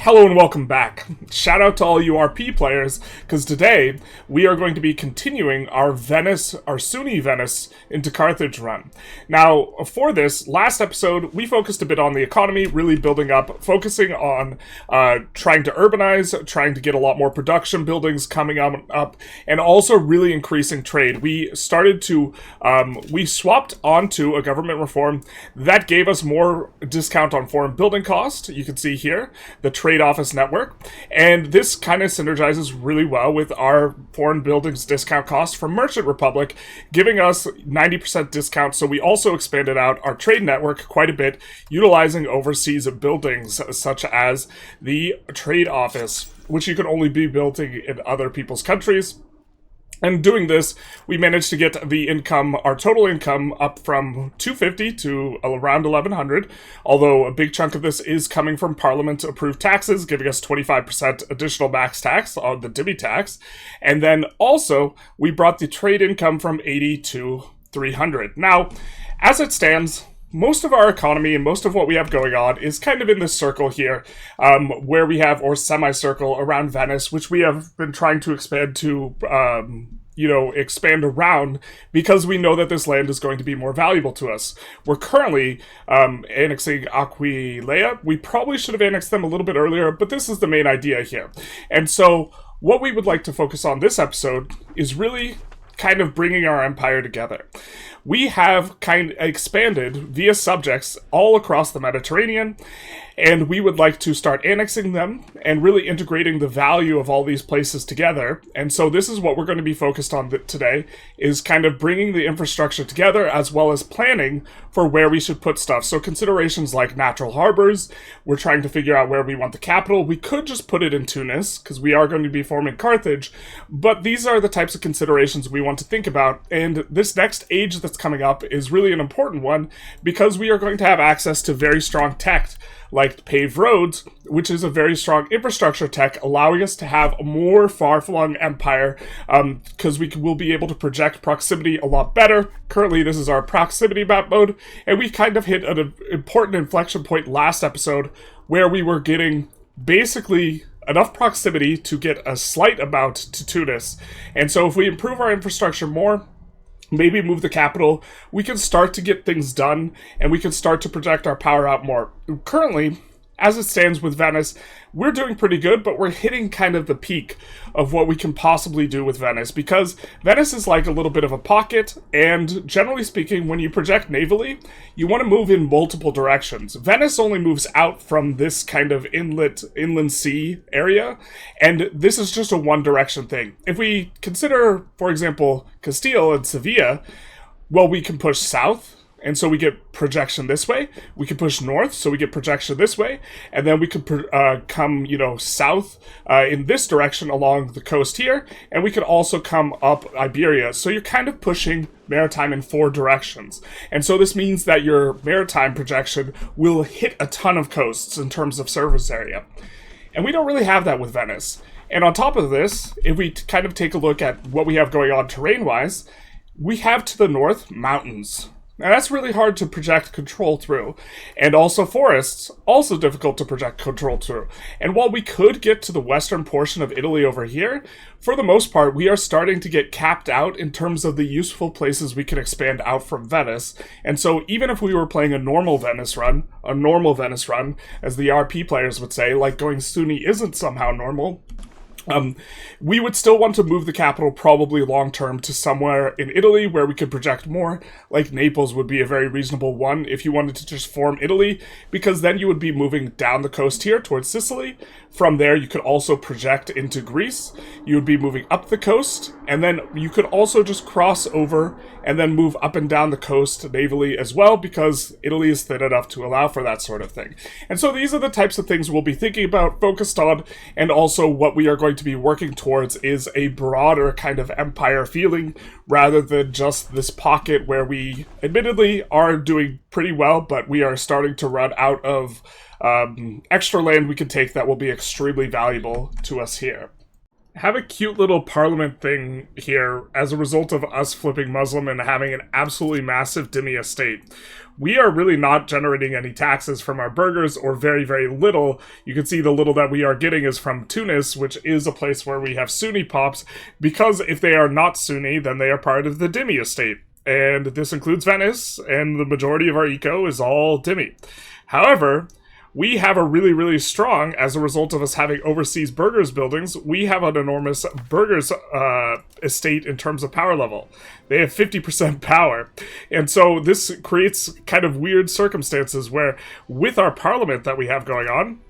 Hello and welcome back. Shout out to all you RP players, because today we are going to be continuing our Sunni Venice into Carthage run. Now, for this last episode, we focused a bit on the economy, really building up, focusing on trying to urbanize, trying to get a lot more production buildings coming up, and also really increasing trade. We swapped onto a government reform that gave us more discount on foreign building cost. You can see here, the trade office network, and this kind of synergizes really well with our foreign buildings discount cost from Merchant Republic, giving us 90% discount. So we also expanded out our trade network quite a bit, utilizing overseas buildings such as the trade office, which you can only be building in other people's countries. And doing this, we managed to get the income, our total income, up from 250 to around 1100, although a big chunk of this is coming from Parliament-approved taxes, giving us 25% additional max tax on the divvy tax. And then also, we brought the trade income from 80 to 300. Now, as it stands, most of our economy and most of what we have going on is kind of in this circle here, where we have, or semicircle around Venice, which we have been trying to expand to, expand around, because we know that this land is going to be more valuable to us. We're currently annexing Aquileia. We probably should have annexed them a little bit earlier, but this is the main idea here. And so what we would like to focus on this episode is really kind of bringing our empire together. We have kind of expanded via subjects all across the Mediterranean, and we would like to start annexing them and really integrating the value of all these places together. And so this is what we're going to be focused on today, is kind of bringing the infrastructure together as well as planning for where we should put stuff. So considerations like natural harbors, we're trying to figure out where we want the capital. We could just put it in Tunis, because we are going to be forming Carthage, but these are the types of considerations we want to think about. And this next age that's coming up is really an important one, because we are going to have access to very strong tech, like paved roads, which is a very strong infrastructure tech, allowing us to have a more far-flung empire, because we will be able to project proximity a lot better. Currently, this is our proximity map mode, and we kind of hit an important inflection point last episode, where we were getting basically enough proximity to get a slight amount to Tunis. And so if we improve our infrastructure more, maybe move the capital, we can start to get things done, and we can start to project our power out more. Currently, as it stands with Venice, we're doing pretty good, but we're hitting kind of the peak of what we can possibly do with Venice, because Venice is like a little bit of a pocket, and generally speaking, when you project navally, you want to move in multiple directions. Venice only moves out from this kind of inland sea area, and this is just a one-direction thing. If we consider, for example, Castile and Sevilla, well, we can push south, and so we get projection this way. We can push north, so we get projection this way. And then we could come, south in this direction along the coast here. And we could also come up Iberia. So you're kind of pushing maritime in four directions. And so this means that your maritime projection will hit a ton of coasts in terms of surface area. And we don't really have that with Venice. And on top of this, if we kind of take a look at what we have going on terrain-wise, we have to the north mountains. Now that's really hard to project control through. And also forests, also difficult to project control through. And while we could get to the western portion of Italy over here, for the most part, we are starting to get capped out in terms of the useful places we can expand out from Venice. And so even if we were playing a normal Venice run, as the RP players would say, like going Sunni isn't somehow normal, we would still want to move the capital probably long-term to somewhere in Italy where we could project more. Like Naples would be a very reasonable one if you wanted to just form Italy, because then you would be moving down the coast here towards Sicily. From there, you could also project into Greece. You would be moving up the coast, and then you could also just cross over and then move up and down the coast navally as well, because Italy is thin enough to allow for that sort of thing. And so these are the types of things we'll be thinking about, focused on, and also what we are going to be working towards is a broader kind of empire feeling, rather than just this pocket where we admittedly are doing pretty well, but we are starting to run out of extra land we can take that will be extremely valuable to us here. have a cute little parliament thing here as a result of us flipping Muslim and having an absolutely massive dhimmi estate. We are really not generating any taxes from our burghers, or very, very little. You can see the little that we are getting is from Tunis, which is a place where we have Sunni pops, because if they are not Sunni, then they are part of the dhimmi estate. And this includes Venice, and the majority of our eco is all dhimmi. However, we have a really, really strong, as a result of us having overseas burghers buildings, we have an enormous burghers estate in terms of power level. They have 50% power. And so this creates kind of weird circumstances where, with our parliament that we have going on,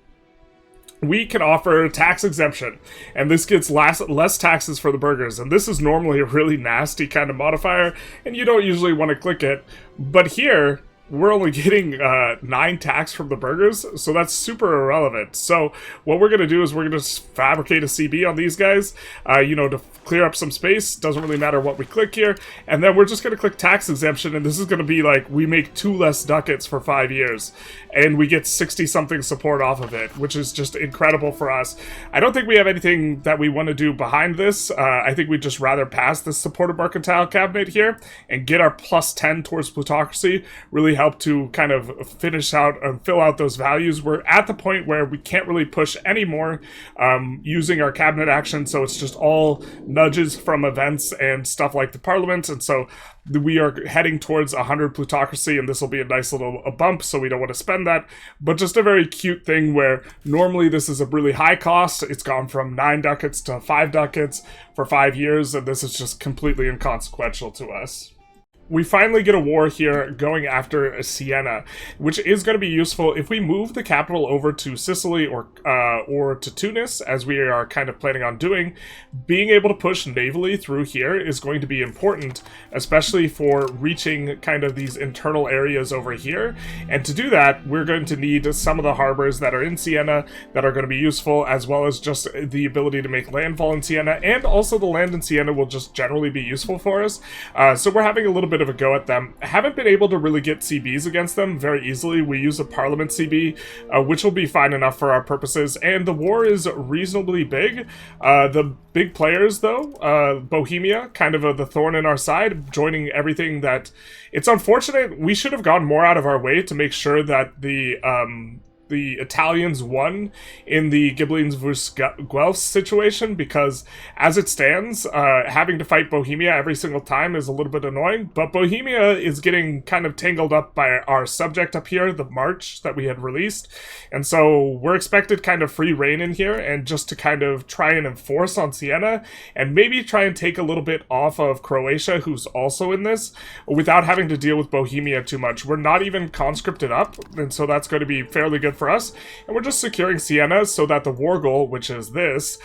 we can offer tax exemption, and this gets less taxes for the burghers. And this is normally a really nasty kind of modifier, and you don't usually want to click it. But here, we're only getting 9 tax from the burghers, so that's super irrelevant. So what we're going to do is we're going to fabricate a CB on these guys, to clear up some space. Doesn't really matter what we click here. And then we're just going to click tax exemption, and this is going to be like, we make 2 less ducats for 5 years, and we get 60-something support off of it, which is just incredible for us. I don't think we have anything that we want to do behind this. I think we'd just rather pass this supported mercantile cabinet here and get our plus 10 towards plutocracy, really help to kind of finish out and fill out those values. We're at the point where we can't really push anymore using our cabinet action, so it's just all nudges from events and stuff like the parliament, and so we are heading towards 100 plutocracy, and this will be a nice little bump, so we don't want to spend that, but just a very cute thing where normally this is a really high cost. It's gone from 9 ducats to 5 ducats for 5 years, and this is just completely inconsequential to us. We finally get a war here going after Siena, which is going to be useful if we move the capital over to Sicily or to Tunis, as we are kind of planning on doing. Being able to push navally through here is going to be important, especially for reaching kind of these internal areas over here. And to do that, we're going to need some of the harbors that are in Siena that are going to be useful, as well as just the ability to make landfall in Siena, and also the land in Siena will just generally be useful for us. So we're having a little bit of a go at them. Haven't been able to really get CBs against them very easily. We use a Parliament CB, which will be fine enough for our purposes, and the war is reasonably big. The big players, though, Bohemia, kind of the thorn in our side, joining everything that... It's unfortunate. We should have gone more out of our way to make sure that the Italians won in the Ghibellines vs. Guelphs situation, because as it stands, having to fight Bohemia every single time is a little bit annoying, but Bohemia is getting kind of tangled up by our subject up here, the March that we had released, and so we're expected kind of free reign in here, and just to kind of try and enforce on Siena, and maybe try and take a little bit off of Croatia, who's also in this, without having to deal with Bohemia too much. We're not even conscripted up, and so that's going to be fairly good for us, and we're just securing Siena so that the war goal, which is this,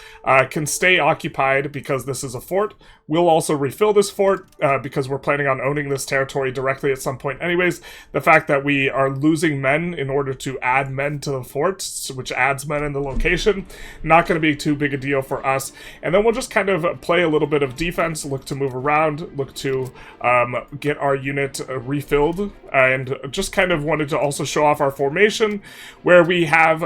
can stay occupied, because this is a fort. We'll also refill this fort because we're planning on owning this territory directly at some point anyways. The fact that we are losing men in order to add men to the fort, which adds men in the location, not going to be too big a deal for us. And then we'll just kind of play a little bit of defense, look to move around, look to get our unit refilled, and just kind of wanted to also show off our formation, where we have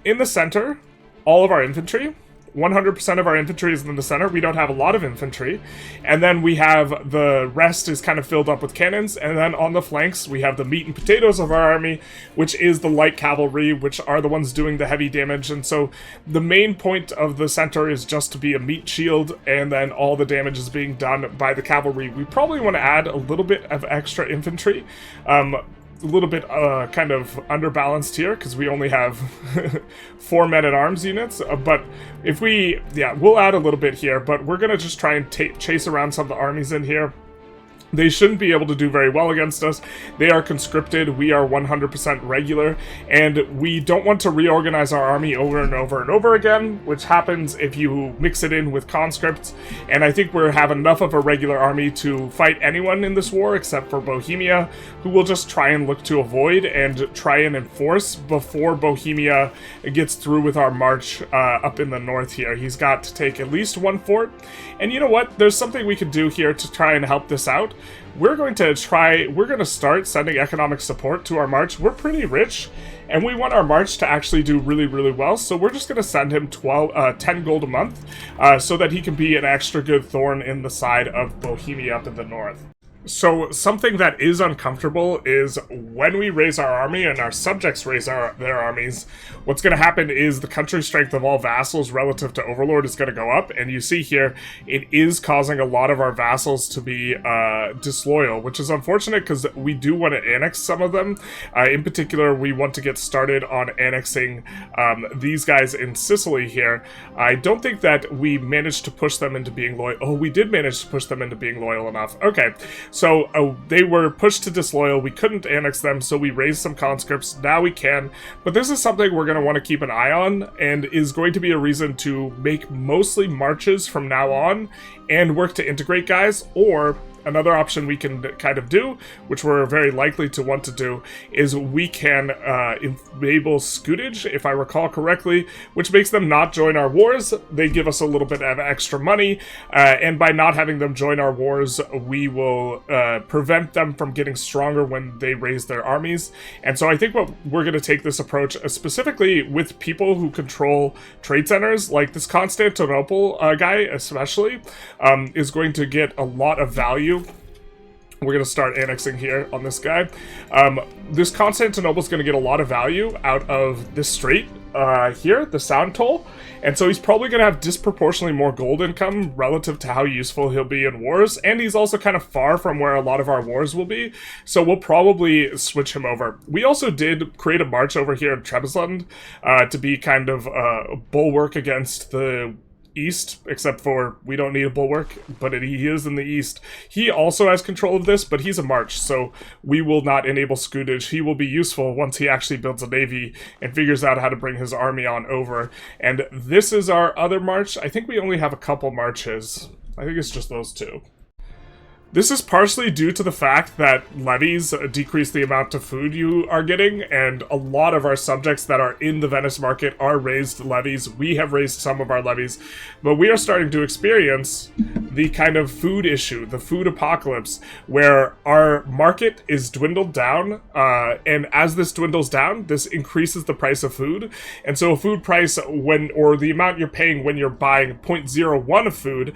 in the center all of our infantry. 100% of our infantry is in the center. We don't have a lot of infantry. And then we have the rest is kind of filled up with cannons. And then on the flanks, we have the meat and potatoes of our army, which is the light cavalry, which are the ones doing the heavy damage. And so the main point of the center is just to be a meat shield, and then all the damage is being done by the cavalry. We probably want to add a little bit of extra infantry. A little bit kind of underbalanced here because we only have 4 men-at-arms units, but if we'll add a little bit here, but we're gonna just try and chase around some of the armies in here. They shouldn't be able to do very well against us. They are conscripted, we are 100% regular, and we don't want to reorganize our army over and over and over again, which happens if you mix it in with conscripts, and I think we have enough of a regular army to fight anyone in this war except for Bohemia, who will just try and look to avoid and try and enforce before Bohemia gets through with our march up in the north here. He's got to take at least 1 fort, and you know what? There's something we could do here to try and help this out. we're going to start sending economic support to our march. We're pretty rich, and we want our march to actually do really, really well, so we're just going to send him 10 gold a month, so that he can be an extra good thorn in the side of Bohemia up in the north. So something that is uncomfortable is when we raise our army and our subjects raise their armies, what's going to happen is the country strength of all vassals relative to Overlord is going to go up, and you see here, it is causing a lot of our vassals to be disloyal, which is unfortunate because we do want to annex some of them. In particular, we want to get started on annexing these guys in Sicily here. I don't think that we managed to push them into being loyal. Oh, we did manage to push them into being loyal enough. Okay. So they were pushed to disloyal. We couldn't annex them, so we raised some conscripts. Now we can. But this is something we're going to want to keep an eye on, and is going to be a reason to make mostly marches from now on and work to integrate guys. Or another option we can kind of do, which we're very likely to want to do, is we can enable scutage, if I recall correctly, which makes them not join our wars. They give us a little bit of extra money, and by not having them join our wars, we will prevent them from getting stronger when they raise their armies. And so I think what we're going to take this approach, specifically with people who control trade centers, like this Constantinople guy especially, is going to get a lot of value. We're going to start annexing here on this guy. This Constantinople is going to get a lot of value out of this strait here, the sound toll. And so he's probably going to have disproportionately more gold income relative to how useful he'll be in wars. And he's also kind of far from where a lot of our wars will be. So we'll probably switch him over. We also did create a march over here in Trebizond to be kind of a bulwark against the east, except for we don't need a bulwark, but he is in the east. He also has control of this, but he's a march, so we will not enable scutage. He will be useful once he actually builds a navy and figures out how to bring his army on over. And this is our other march. I think we only have a couple marches. I think it's just those two. This is partially due to the fact that levies decrease the amount of food you are getting, and a lot of our subjects that are in the Venice market are raised levies. We have raised some of our levies, but we are starting to experience the kind of food issue, the food apocalypse, where our market is dwindled down, and as this dwindles down, this increases the price of food. And so a food price, or the amount you're paying when you're buying 0.01 of food,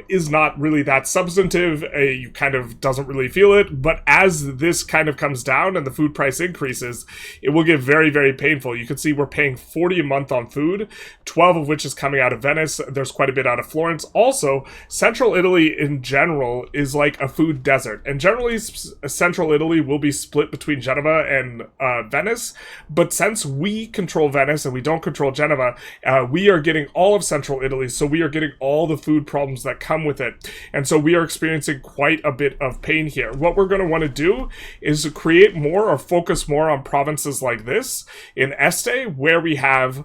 is not really that substantive. You kind of doesn't really feel it, but as this kind of comes down and the food price increases, it will get very, very painful. You can see we're paying 40 a month on food, 12 of which is coming out of Venice. There's quite a bit out of Florence. Also, central Italy in general is like a food desert, and generally central Italy will be split between Genova and Venice, but since we control Venice and we don't control Genova, we are getting all of central Italy, so we are getting all the food problems that come with it, and so we are experiencing quite a bit of pain here. What we're going to want to do is create more or focus more on provinces like this in Este, where we have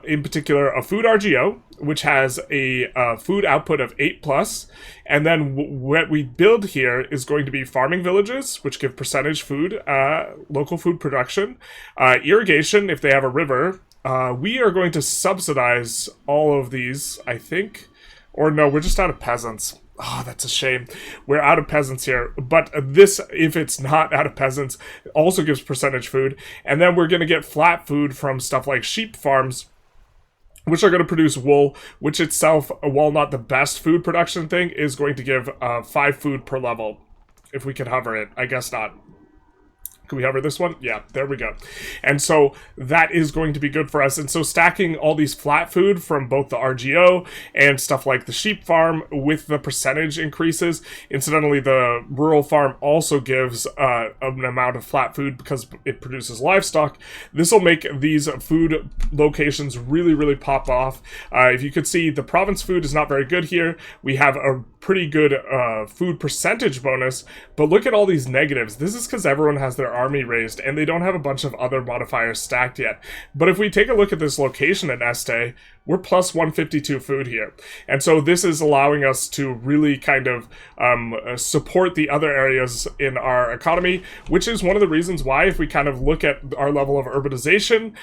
in particular a food RGO, which has a food output of 8+, and then what we build here is going to be farming villages, which give percentage food, local food production, irrigation if they have a river. We are going to subsidize all of these, I think, or no, we're just out of peasants. Oh, that's a shame. We're out of peasants here. But this, if it's not out of peasants, also gives percentage food. And then we're going to get flat food from stuff like sheep farms, which are going to produce wool, which itself, while not the best food production thing, is going to give 5 food per level. If we can hover it. I guess not. Can we hover this one? Yeah, there we go. And so that is going to be good for us. And so stacking all these flat food from both the RGO and stuff like the sheep farm with the percentage increases. Incidentally, the rural farm also gives an amount of flat food because it produces livestock. This will make these food locations really, really pop off. If you could see, the province food is not very good here. We have a pretty good food percentage bonus, but look at all these negatives. This is because everyone has their army raised and they don't have a bunch of other modifiers stacked yet. But if we take a look at this location in Este, we're plus 152 food here. And so this is allowing us to really kind of support the other areas in our economy, which is one of the reasons why, if we kind of look at our level of urbanization,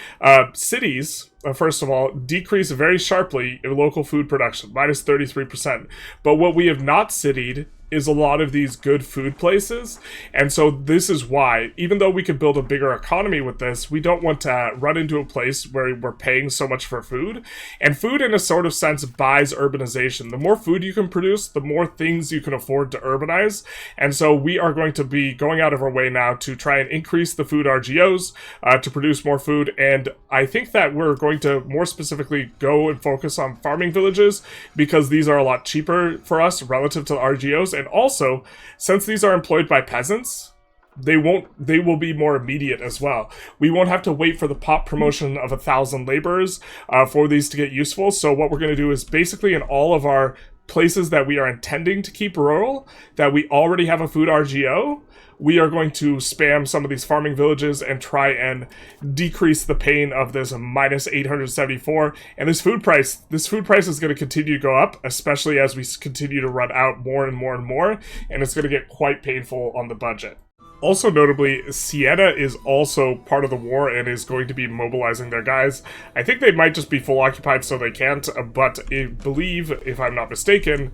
cities, first of all, decrease very sharply in local food production, minus 33%. But what we have not citied is a lot of these good food places. And so this is why, even though we could build a bigger economy with this, we don't want to run into a place where we're paying so much for food. And food, in a sort of sense, buys urbanization. The more food you can produce, the more things you can afford to urbanize. And so we are going to be going out of our way now to try and increase the food RGOs to produce more food. And I think that we're going to more specifically go and focus on farming villages, because these are a lot cheaper for us relative to the RGOs. And also, since these are employed by peasants, they will be more immediate as well. We won't have to wait for the pop promotion of 1,000 laborers for these to get useful. So what we're going to do is basically in all of our places that we are intending to keep rural, that we already have a food RGO, we are going to spam some of these farming villages and try and decrease the pain of this minus 874. And this food price is going to continue to go up, especially as we continue to run out more and more and more, and it's going to get quite painful on the budget. Also notably, Siena is also part of the war and is going to be mobilizing their guys. I think they might just be full occupied so they can't, but I believe, if I'm not mistaken,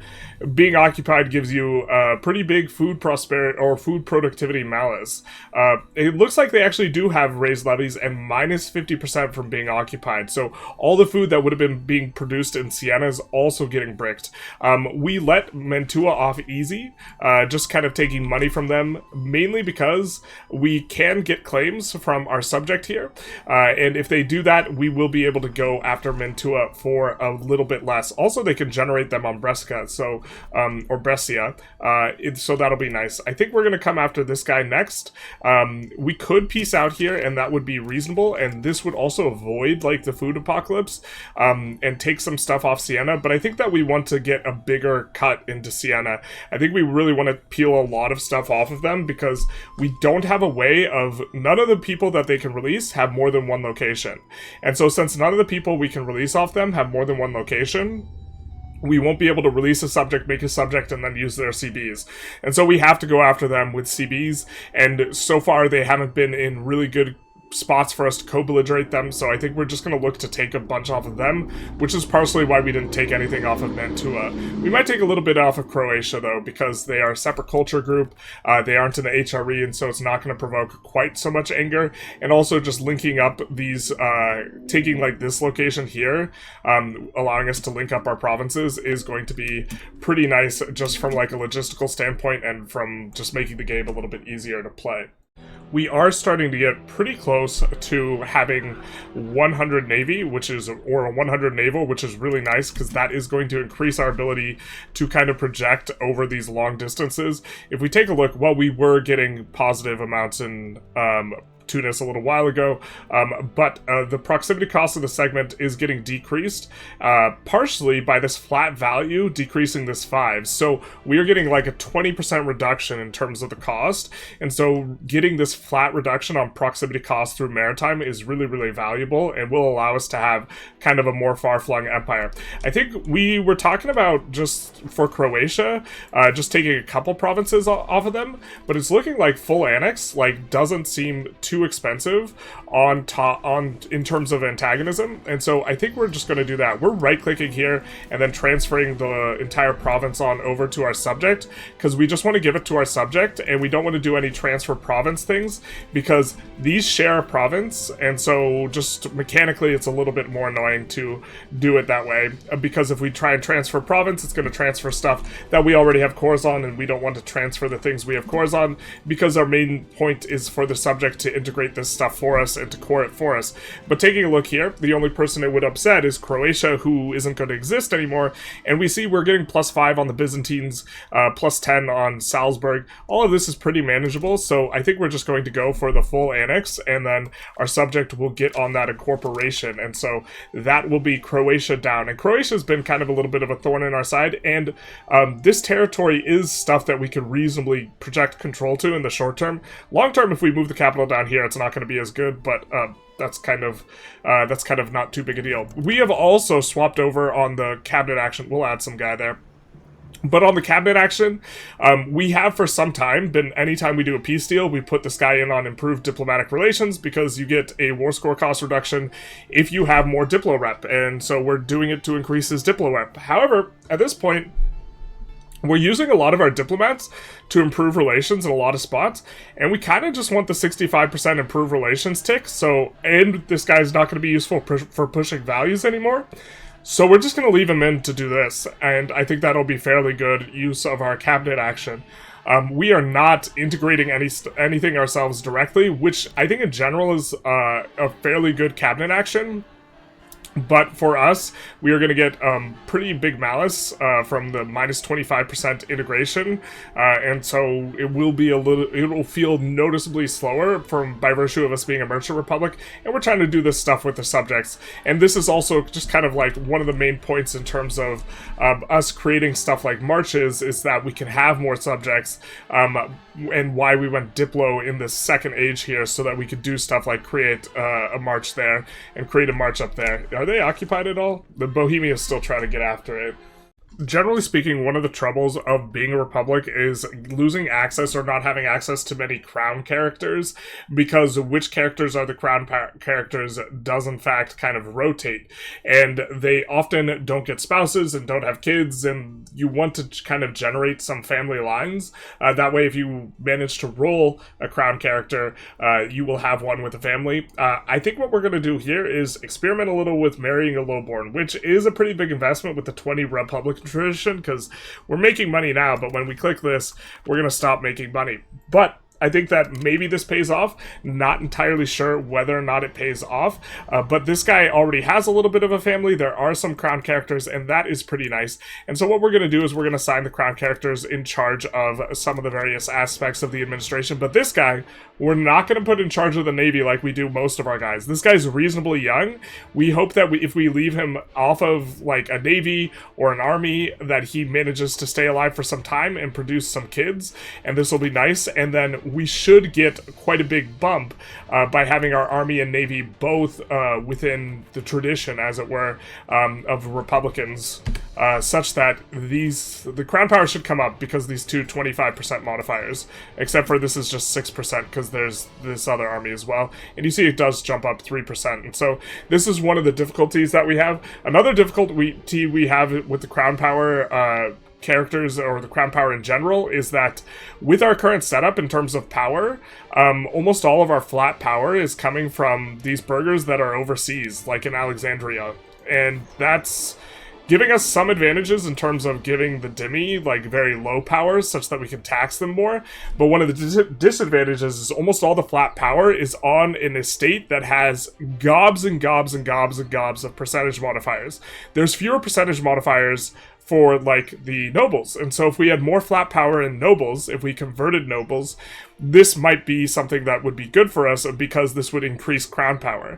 being occupied gives you a pretty big food prosperity or food productivity malus. It looks like they actually do have raised levies and minus 50% from being occupied. So all the food that would have been being produced in Siena is also getting bricked. We let Mantua off easy, just kind of taking money from them, mainly because we can get claims from our subject here, and if they do that, we will be able to go after Mantua for a little bit less. Also, they can generate them on Brescia, so or Brescia, so that'll be nice. I think we're going to come after this guy next. We could peace out here, and that would be reasonable, and this would also avoid like the food apocalypse, and take some stuff off Siena, but I think that we want to get a bigger cut into Siena. I think we really want to peel a lot of stuff off of them, because we don't have a way of, none of the people that they can release have more than one location. And so since none of the people we can release off them have more than one location, we won't be able to release a subject, make a subject, and then use their CBs. And so we have to go after them with CBs, and so far they haven't been in really good spots for us to co-belligerate them, so I think we're just going to look to take a bunch off of them, which is partially why we didn't take anything off of Mantua. We might take a little bit off of Croatia, though, because they are a separate culture group, they aren't in the HRE, and so it's not going to provoke quite so much anger, and also just linking up these, taking like this location here, allowing us to link up our provinces is going to be pretty nice, just from like a logistical standpoint, and from just making the game a little bit easier to play. We are starting to get pretty close to having 100 Navy, or 100 Naval, which is really nice, because that is going to increase our ability to kind of project over these long distances. If we take a look, well, we were getting positive amounts in Tunis a little while ago, but the proximity cost of the segment is getting decreased, partially by this flat value decreasing this 5. So we are getting like a 20% reduction in terms of the cost, and so getting this flat reduction on proximity cost through maritime is really, really valuable, and will allow us to have kind of a more far-flung empire. I think we were talking about, just for Croatia, just taking a couple provinces off of them, but it's looking like full annex like doesn't seem too expensive in terms of antagonism, and so I think we're just going to do that. We're right-clicking here and then transferring the entire province on over to our subject, because we just want to give it to our subject, and we don't want to do any transfer province things, because these share a province, and so just mechanically it's a little bit more annoying to do it that way, because if we try and transfer province, it's going to transfer stuff that we already have cores on, and we don't want to transfer the things we have cores on, because our main point is for the subject to integrate this stuff for us and to core it for us. But taking a look here, the only person it would upset is Croatia, who isn't going to exist anymore, and we see we're getting +5 on the Byzantines, +10 on Salzburg. All of this is pretty manageable, so I think we're just going to go for the full annex, and then our subject will get on that incorporation, and so that will be Croatia down. And Croatia's been kind of a little bit of a thorn in our side, and this territory is stuff that we could reasonably project control to in the short term. Long term, if we move the capital down here, here, it's not going to be as good, but that's kind of not too big a deal. We have also swapped over on the cabinet action. We'll add some guy there. But on the cabinet action, we have for some time been, anytime we do a peace deal, we put this guy in on improved diplomatic relations because you get a war score cost reduction if you have more diplo rep. And so we're doing it to increase his diplo rep. However, at this point, we're using a lot of our diplomats to improve relations in a lot of spots, and we kind of just want the 65% improve relations tick, so, and this guy's not going to be useful for pushing values anymore. So we're just going to leave him in to do this, and I think that'll be fairly good use of our cabinet action. We are not integrating anything ourselves directly, which I think in general is a fairly good cabinet action. But for us, we are going to get pretty big malice from the minus 25% integration, and so it will be it will feel noticeably slower by virtue of us being a merchant republic, and we're trying to do this stuff with the subjects. And this is also just kind of like one of the main points in terms of us creating stuff like marches, is that we can have more subjects, and why we went Diplo in the second age here, so that we could do stuff like create a march there and create a march up there. Are they occupied at all? The Bohemians still try to get after it. Generally speaking, one of the troubles of being a republic is losing access or not having access to many crown characters, because which characters are the crown characters does in fact kind of rotate, and they often don't get spouses and don't have kids, and you want to kind of generate some family lines. That way, if you manage to roll a crown character, you will have one with a family. I think what we're going to do here is experiment a little with marrying a lowborn, which is a pretty big investment with the 20 republic tradition, because we're making money now, but when we click this, we're going to stop making money. But I think that maybe this pays off. Not entirely sure whether or not it pays off, but this guy already has a little bit of a family. There are some crown characters, and that is pretty nice. And so what we're going to do is we're going to assign the crown characters in charge of some of the various aspects of the administration. But this guy, we're not going to put in charge of the Navy like we do most of our guys. This guy's reasonably young. We hope that if we leave him off of like a Navy or an Army, that he manages to stay alive for some time and produce some kids, and this will be nice. And then we should get quite a big bump by having our Army and Navy both within the tradition, as it were, of Republicans, such that the crown power should come up because these two 25% modifiers, except for this is just 6% because there's this other army as well. And you see it does jump up 3%. And so this is one of the difficulties that we have. Another difficulty we have with the crown power characters, or the crown power in general, is that with our current setup in terms of power, almost all of our flat power is coming from these burghers that are overseas, like in Alexandria, and that's giving us some advantages in terms of giving the Dhimmi like very low powers such that we can tax them more. But one of the disadvantages is almost all the flat power is on an estate that has gobs and gobs and gobs and gobs of percentage modifiers. There's fewer percentage modifiers for like the nobles, and so if we had more flat power in nobles, if we converted nobles, this might be something that would be good for us, because this would increase crown power,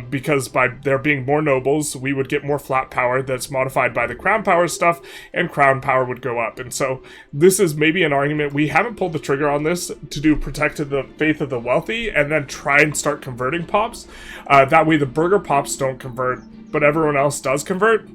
because by there being more nobles, we would get more flat power that's modified by the crown power stuff, and crown power would go up. And so this is maybe an argument. We haven't pulled the trigger on this to do protect the faith of the wealthy and then try and start converting pops. That way the burger pops don't convert, but everyone else does convert.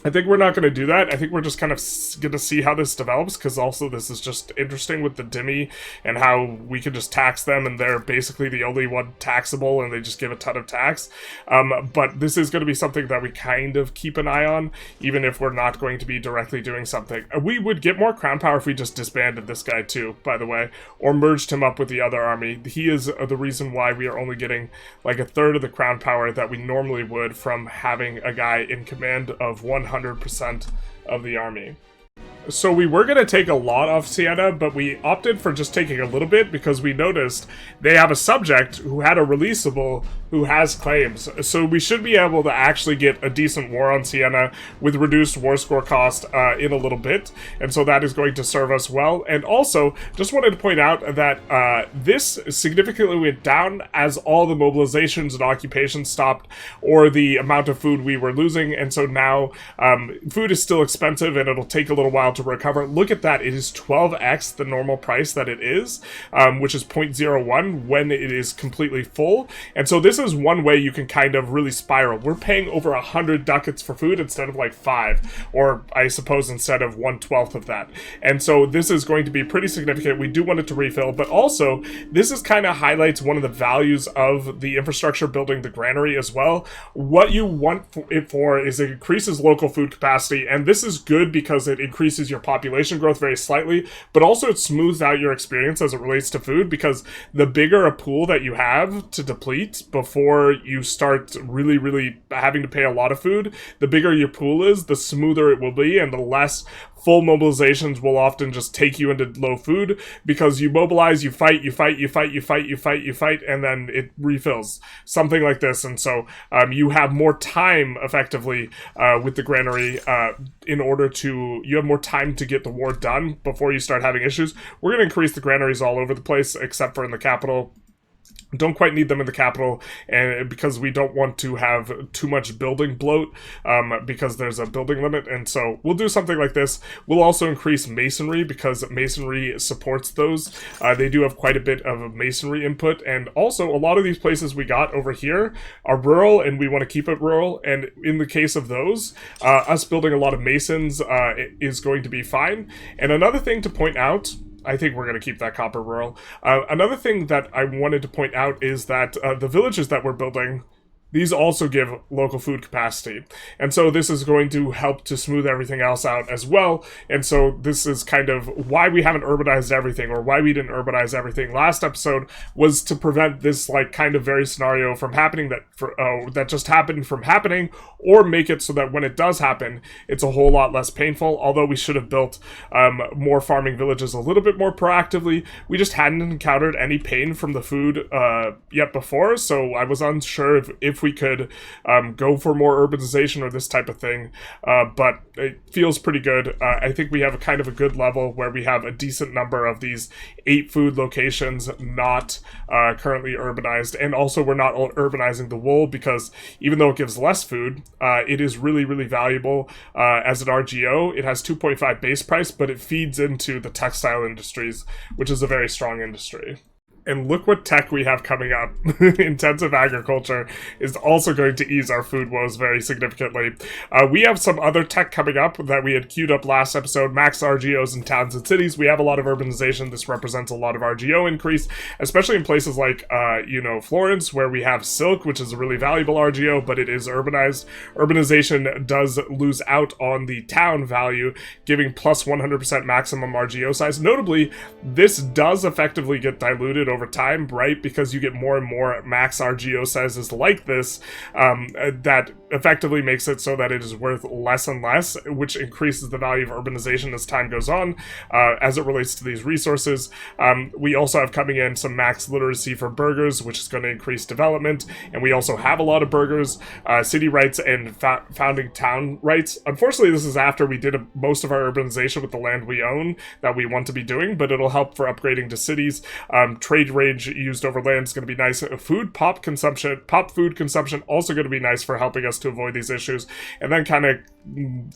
I think we're not going to do that. I think we're just kind of going to see how this develops, because also this is just interesting with the Dhimmi and how we can just tax them, and they're basically the only one taxable, and they just give a ton of tax. But this is going to be something that we kind of keep an eye on, even if we're not going to be directly doing something. We would get more crown power if we just disbanded this guy too, by the way, or merged him up with the other army. He is the reason why we are only getting like a third of the crown power that we normally would from having a guy in command of 100% of the army. So we were going to take a lot off Siena, but we opted for just taking a little bit because we noticed they have a subject who had a releasable who has claims. So we should be able to actually get a decent war on Siena with reduced war score cost in a little bit, and so that is going to serve us well. And also, just wanted to point out that this significantly went down as all the mobilizations and occupations stopped, or the amount of food we were losing, and so now food is still expensive and it'll take a little while to recover. Look at that, it is 12x the normal price that it is, which is 0.01 when it is completely full. And so this is one way you can kind of really spiral. We're paying over 100 ducats for food instead of like 5, or I suppose instead of 1/12 of that. And so this is going to be pretty significant. We do want it to refill, but also this is kind of highlights one of the values of the infrastructure building the granary as well. What you want it for is it increases local food capacity, and this is good because it increases your population growth very slightly, but also it smooths out your experience as it relates to food, because the bigger a pool that you have to deplete before you start really having to pay a lot of food, the bigger your pool is, the smoother it will be, and the less full mobilizations will often just take you into low food, because you mobilize, you fight, and then it refills. Something like this. And so you have more time, effectively, with the granary, you have more time to get the war done before you start having issues. We're going to increase the granaries all over the place, except for in the capital. Don't quite need them in the capital, and because we don't want to have too much building bloat, because there's a building limit, and so we'll do something like this. We'll also increase masonry, because masonry supports those. They do have quite a bit of masonry input, and also a lot of these places we got over here are rural, and we want to keep it rural, and in the case of those, us building a lot of masons is going to be fine. And another thing to point out, I think we're going to keep that copper rural. Another thing that I wanted to point out is that the villages that we're building, these also give local food capacity. And so this is going to help to smooth everything else out as well. And so this is kind of why we haven't urbanized everything, or why we didn't urbanize everything last episode, was to prevent this like kind of very scenario from happening, that just happened from happening, or make it so that when it does happen, it's a whole lot less painful. Although we should have built more farming villages a little bit more proactively, we just hadn't encountered any pain from the food yet before. So I was unsure if we could go for more urbanization or this type of thing, but it feels pretty good. I think we have a kind of a good level where we have a decent number of these 8 food locations not currently urbanized, and also we're not urbanizing the wool, because even though it gives less food, it is really valuable as an RGO. It has 2.5 base price, but it feeds into the textile industries, which is a very strong industry. And look what tech we have coming up. Intensive agriculture is also going to ease our food woes very significantly. We have some other tech coming up that we had queued up last episode. Max RGOs in towns and cities. We have a lot of urbanization. This represents a lot of RGO increase, especially in places like, Florence, where we have silk, which is a really valuable RGO, but it is urbanized. Urbanization does lose out on the town value, giving plus 100% maximum RGO size. Notably, this does effectively get diluted over time, right? Because you get more and more max RGO sizes like this, that effectively makes it so that it is worth less and less, which increases the value of urbanization as time goes on, as it relates to these resources. We also have coming in some max literacy for burghers, which is going to increase development, and we also have a lot of burghers, city rights, and founding town rights. Unfortunately, this is after we did most of our urbanization with the land we own that we want to be doing, but it'll help for upgrading to cities. Trade range used over land is going to be nice. Pop food consumption also going to be nice for helping us to avoid these issues. And then kind of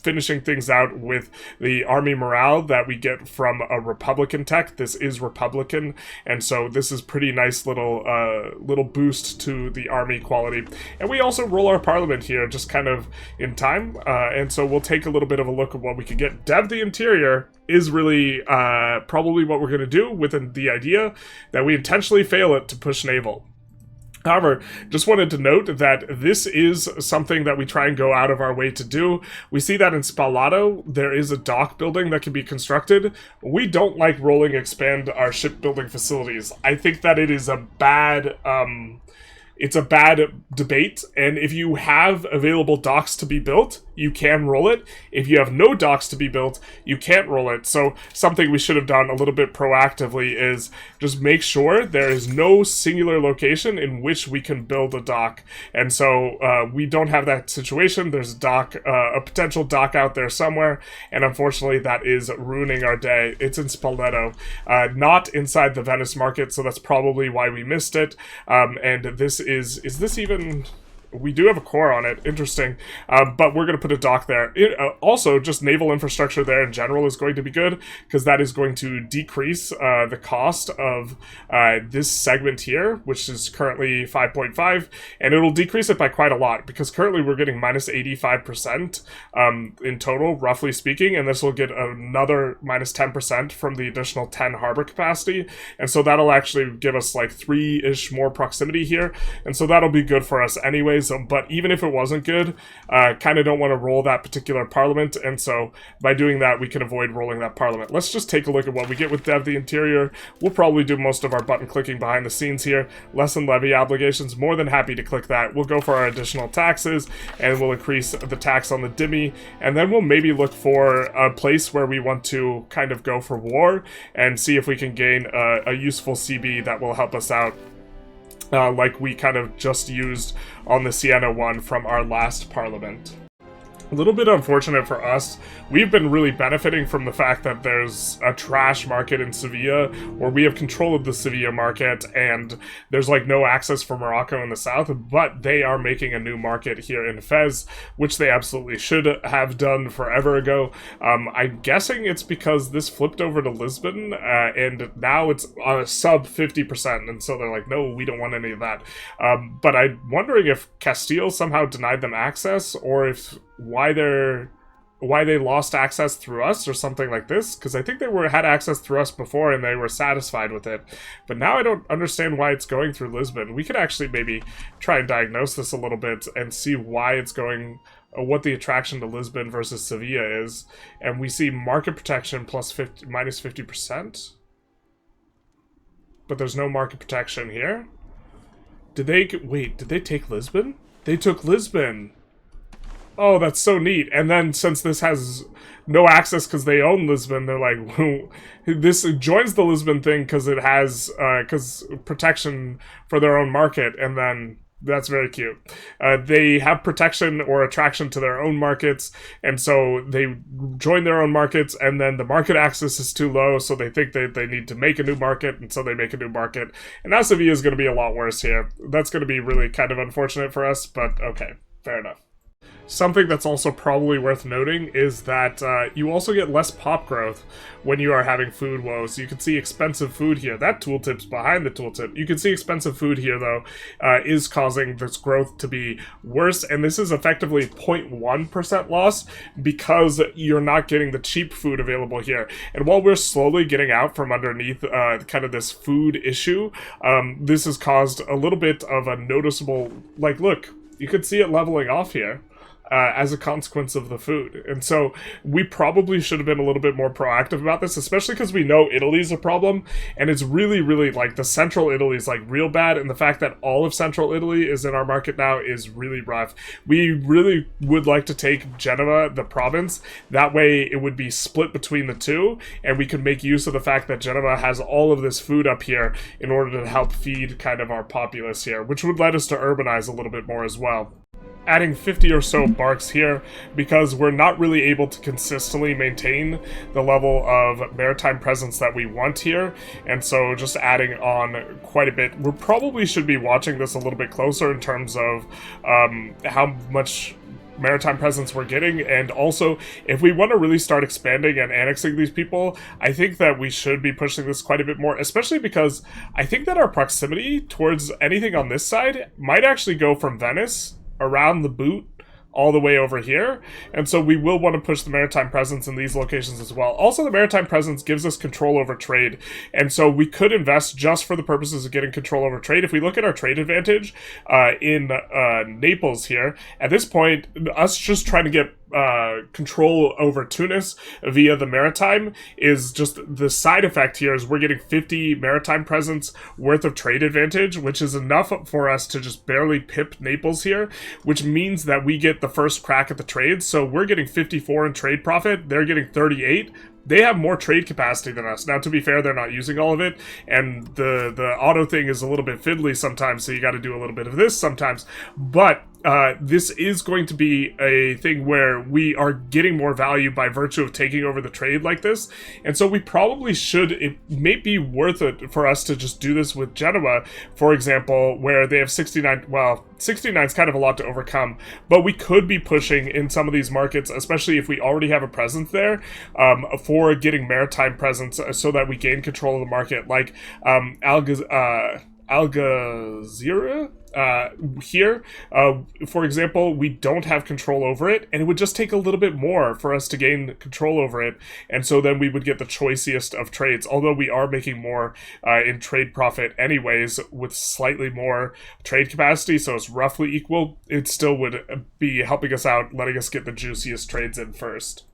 finishing things out with the army morale that we get from a Republican tech. This is Republican, and so this is pretty nice little boost to the army quality. And we also roll our parliament here just kind of in time, and so we'll take a little bit of a look at what we could get. Dev the interior is really probably what we're going to do, with the idea that we intentionally fail it to push naval. However, just wanted to note that this is something that we try and go out of our way to do. We see that in Spalato, there is a dock building that can be constructed. We don't like rolling expand our shipbuilding facilities. I think that it is a bad it's a bad debate, and if you have available docks to be built, you can roll it. If you have no docks to be built, you can't roll it. So something we should have done a little bit proactively is just make sure there is no singular location in which we can build a dock. And so we don't have that situation. There's a dock, a potential dock out there somewhere, and unfortunately that is ruining our day. It's in Spoleto, not inside the Venice market, so that's probably why we missed it. And this is this even... We do have a core on it, interesting, but we're going to put a dock there. Also, just naval infrastructure there in general is going to be good, because that is going to decrease the cost of this segment here, which is currently 5.5, and it'll decrease it by quite a lot, because currently we're getting minus 85% in total, roughly speaking, and this will get another minus 10% from the additional 10 harbor capacity, and so that'll actually give us like 3-ish more proximity here, and so that'll be good for us anyways. But even if it wasn't good, kind of don't want to roll that particular parliament, and so by doing that we can avoid rolling that parliament. Let's just take a look at what we get with Dev the Interior. We'll probably do most of our button clicking behind the scenes here. Lessen levy obligations, more than happy to click that. We'll go for our additional taxes, and we'll increase the tax on the dhimmi, and then we'll maybe look for a place where we want to kind of go for war, and see if we can gain a useful CB that will help us out. Like we kind of just used on the Siena one from our last parliament. A little bit unfortunate for us. We've been really benefiting from the fact that there's a trash market in Sevilla, or we have control of the Sevilla market, and there's like no access for Morocco in the south, but they are making a new market here in Fez, which they absolutely should have done forever ago. I'm guessing it's because this flipped over to Lisbon, and now it's sub 50%, and so they're like, no, we don't want any of that. But I'm wondering if Castile somehow denied them access, or if why they lost access through us or something like this, because I think they had access through us before and they were satisfied with it, but now I don't understand why it's going through Lisbon. We could actually maybe try and diagnose this a little bit and see why it's going, what the attraction to Lisbon versus Sevilla is, and we see market protection minus 50%, but there's no market protection here. Did they take Lisbon? They took Lisbon. Oh, that's so neat. And then since this has no access because they own Lisbon, they're like, this joins the Lisbon thing because it has protection for their own market, and then that's very cute. They have protection or attraction to their own markets, and so they join their own markets, and then the market access is too low, so they think they need to make a new market, and so they make a new market. And now Sevilla is going to be a lot worse here. That's going to be really kind of unfortunate for us, but okay, fair enough. Something that's also probably worth noting is that you also get less pop growth when you are having food woes. You can see expensive food here. That tooltip's behind the tooltip. You can see expensive food here, though, is causing this growth to be worse, and this is effectively 0.1% loss because you're not getting the cheap food available here. And while we're slowly getting out from underneath kind of this food issue, this has caused a little bit of a noticeable, like, look, you could see it leveling off here. As a consequence of the food. And so we probably should have been a little bit more proactive about this, especially because we know Italy's a problem, and it's really, really, like, the central Italy is, like, real bad, and the fact that all of central Italy is in our market now is really rough. We really would like to take Genova, the province, that way it would be split between the two, and we could make use of the fact that Genova has all of this food up here in order to help feed kind of our populace here, which would let us to urbanize a little bit more as well. Adding 50 or so barks here because we're not really able to consistently maintain the level of maritime presence that we want here, and so just adding on quite a bit. We probably should be watching this a little bit closer in terms of how much maritime presence we're getting, and also if we want to really start expanding and annexing these people, I think that we should be pushing this quite a bit more, especially because I think that our proximity towards anything on this side might actually go from Venice around the boot all the way over here, and so we will want to push the maritime presence in these locations as well. Also, the maritime presence gives us control over trade, and so we could invest just for the purposes of getting control over trade. If we look at our trade advantage in Naples here, at this point, us just trying to get control over Tunis via the maritime is just the side effect here is we're getting 50 maritime presence worth of trade advantage, which is enough for us to just barely pip Naples here, which means that we get the first crack at the trade. So we're getting 54 in trade profit, they're getting 38. They have more trade capacity than us. Now, to be fair, they're not using all of it, and the auto thing is a little bit fiddly sometimes, so you got to do a little bit of this sometimes. But this is going to be a thing where we are getting more value by virtue of taking over the trade like this, and so we probably should, it may be worth it for us to just do this with Genoa, for example, where they have 69, well, 69 is kind of a lot to overcome, but we could be pushing in some of these markets, especially if we already have a presence there, for getting maritime presence so that we gain control of the market, like Algeciras here, for example, we don't have control over it, and it would just take a little bit more for us to gain control over it, and so then we would get the choiciest of trades, although we are making more in trade profit anyways with slightly more trade capacity, so it's roughly equal. It still would be helping us out, letting us get the juiciest trades in first.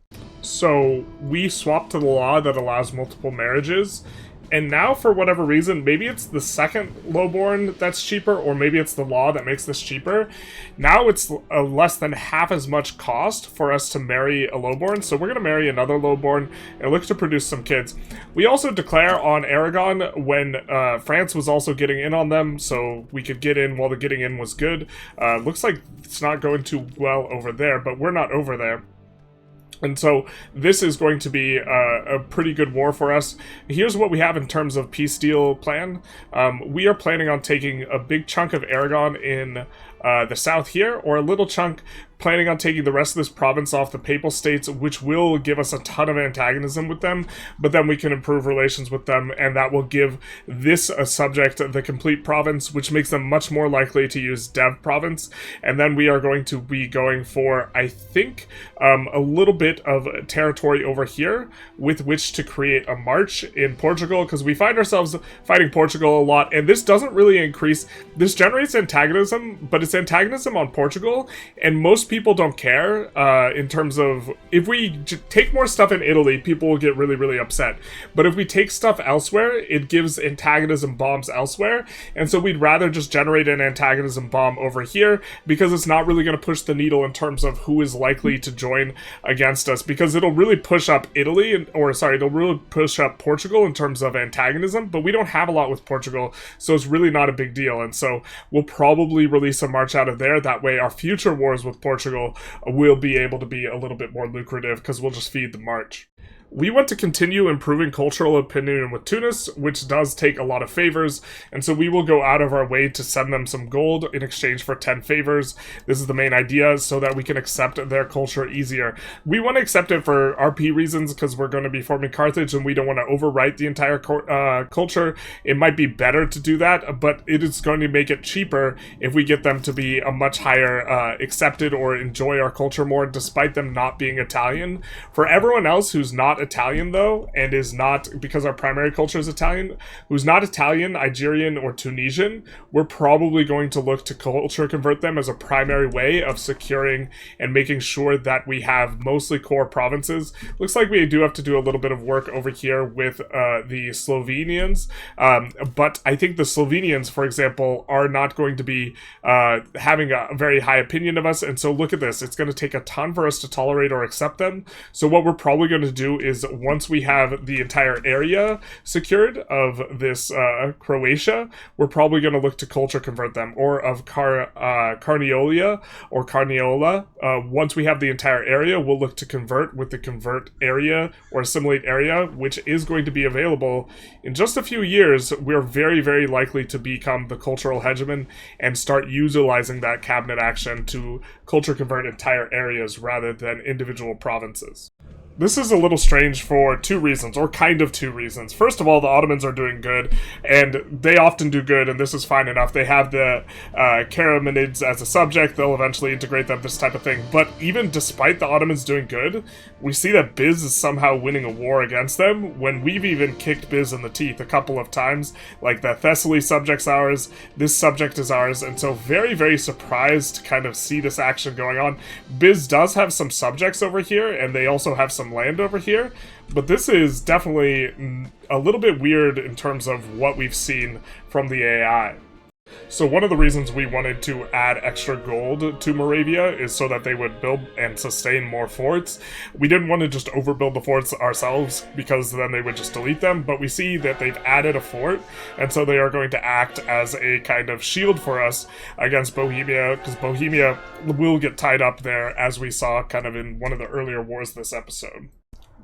So we swapped to the law that allows multiple marriages, and now for whatever reason, maybe it's the second lowborn that's cheaper, or maybe it's the law that makes this cheaper. Now it's less than half as much cost for us to marry a lowborn, so we're going to marry another lowborn and look to produce some kids. We also declare on Aragon when France was also getting in on them, so we could get in while the getting in was good. Looks like it's not going too well over there, but we're not over there. And so this is going to be a pretty good war for us. Here's what we have in terms of peace deal plan. We are planning on taking a big chunk of Aragon in the south here, or a little chunk planning on taking the rest of this province off the Papal States, which will give us a ton of antagonism with them, but then we can improve relations with them, and that will give this subject the complete province, which makes them much more likely to use Dev province. And then we are going to be going for, I think, a little bit of territory over here with which to create a march in Portugal, because we find ourselves fighting Portugal a lot, and this doesn't really increase, this generates antagonism, but it's antagonism on Portugal, and most people don't care in terms of, if we take more stuff in Italy, people will get really, really upset. But if we take stuff elsewhere, it gives antagonism bombs elsewhere, and so we'd rather just generate an antagonism bomb over here, because it's not really going to push the needle in terms of who is likely to join against us, because it'll really push up Italy, it'll really push up Portugal in terms of antagonism, but we don't have a lot with Portugal, so it's really not a big deal, and so we'll probably release a march out of there. That way our future wars with Portugal will be able to be a little bit more lucrative, because we'll just feed the march. We want to continue improving cultural opinion with Tunis, which does take a lot of favors, and so we will go out of our way to send them some gold in exchange for 10 favors. This is the main idea, so that we can accept their culture easier. We want to accept it for RP reasons, because we're going to be forming Carthage, and we don't want to overwrite the entire culture. It might be better to do that, but it is going to make it cheaper if we get them to be a much higher accepted or enjoy our culture more, despite them not being Italian. For everyone else who's not Italian though, and is not, because our primary culture is Italian, who's not Italian, Nigerian, or Tunisian, we're probably going to look to culture convert them as a primary way of securing and making sure that we have mostly core provinces. Looks like we do have to do a little bit of work over here with the Slovenians, but I think the Slovenians, for example, are not going to be having a very high opinion of us, and so look at this, it's going to take a ton for us to tolerate or accept them. So what we're probably going to do is, once we have the entire area secured of this Croatia, we're probably going to look to culture convert them, or of Carniola or Carniola. Once we have the entire area, we'll look to convert with the convert area or assimilate area, which is going to be available in just a few years. We're very, very likely to become the cultural hegemon and start utilizing that cabinet action to culture convert entire areas rather than individual provinces. This is a little strange for two reasons, or kind of two reasons. First of all, the Ottomans are doing good, and they often do good, and this is fine enough. They have the Karamanids as a subject, they'll eventually integrate them, this type of thing. But even despite the Ottomans doing good, we see that Biz is somehow winning a war against them, when we've even kicked Biz in the teeth a couple of times. Like, the Thessaly subject's ours, this subject is ours, and so very, very surprised to kind of see this action going on. Biz does have some subjects over here, and they also have some land over here, but this is definitely a little bit weird in terms of what we've seen from the AI. So one of the reasons we wanted to add extra gold to Moravia is so that they would build and sustain more forts. We didn't want to just overbuild the forts ourselves, because then they would just delete them, but we see that they've added a fort, and so they are going to act as a kind of shield for us against Bohemia, because Bohemia will get tied up there, as we saw kind of in one of the earlier wars this episode.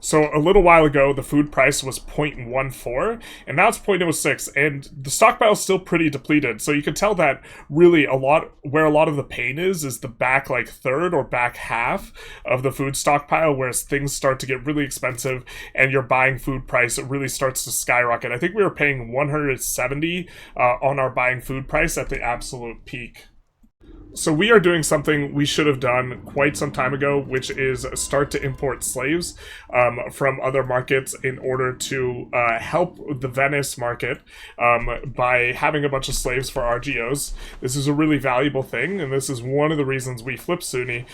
So a little while ago, the food price was 0.14, and now it's 0.06, and the stockpile is still pretty depleted. So you can tell that really where a lot of the pain is the back like third or back half of the food stockpile, where things start to get really expensive and your buying food price really starts to skyrocket. I think we were paying 170 on our buying food price at the absolute peak. So we are doing something we should have done quite some time ago, which is start to import slaves from other markets in order to help the Venice market by having a bunch of slaves for RGOs. This is a really valuable thing, and this is one of the reasons we flipped Sunni.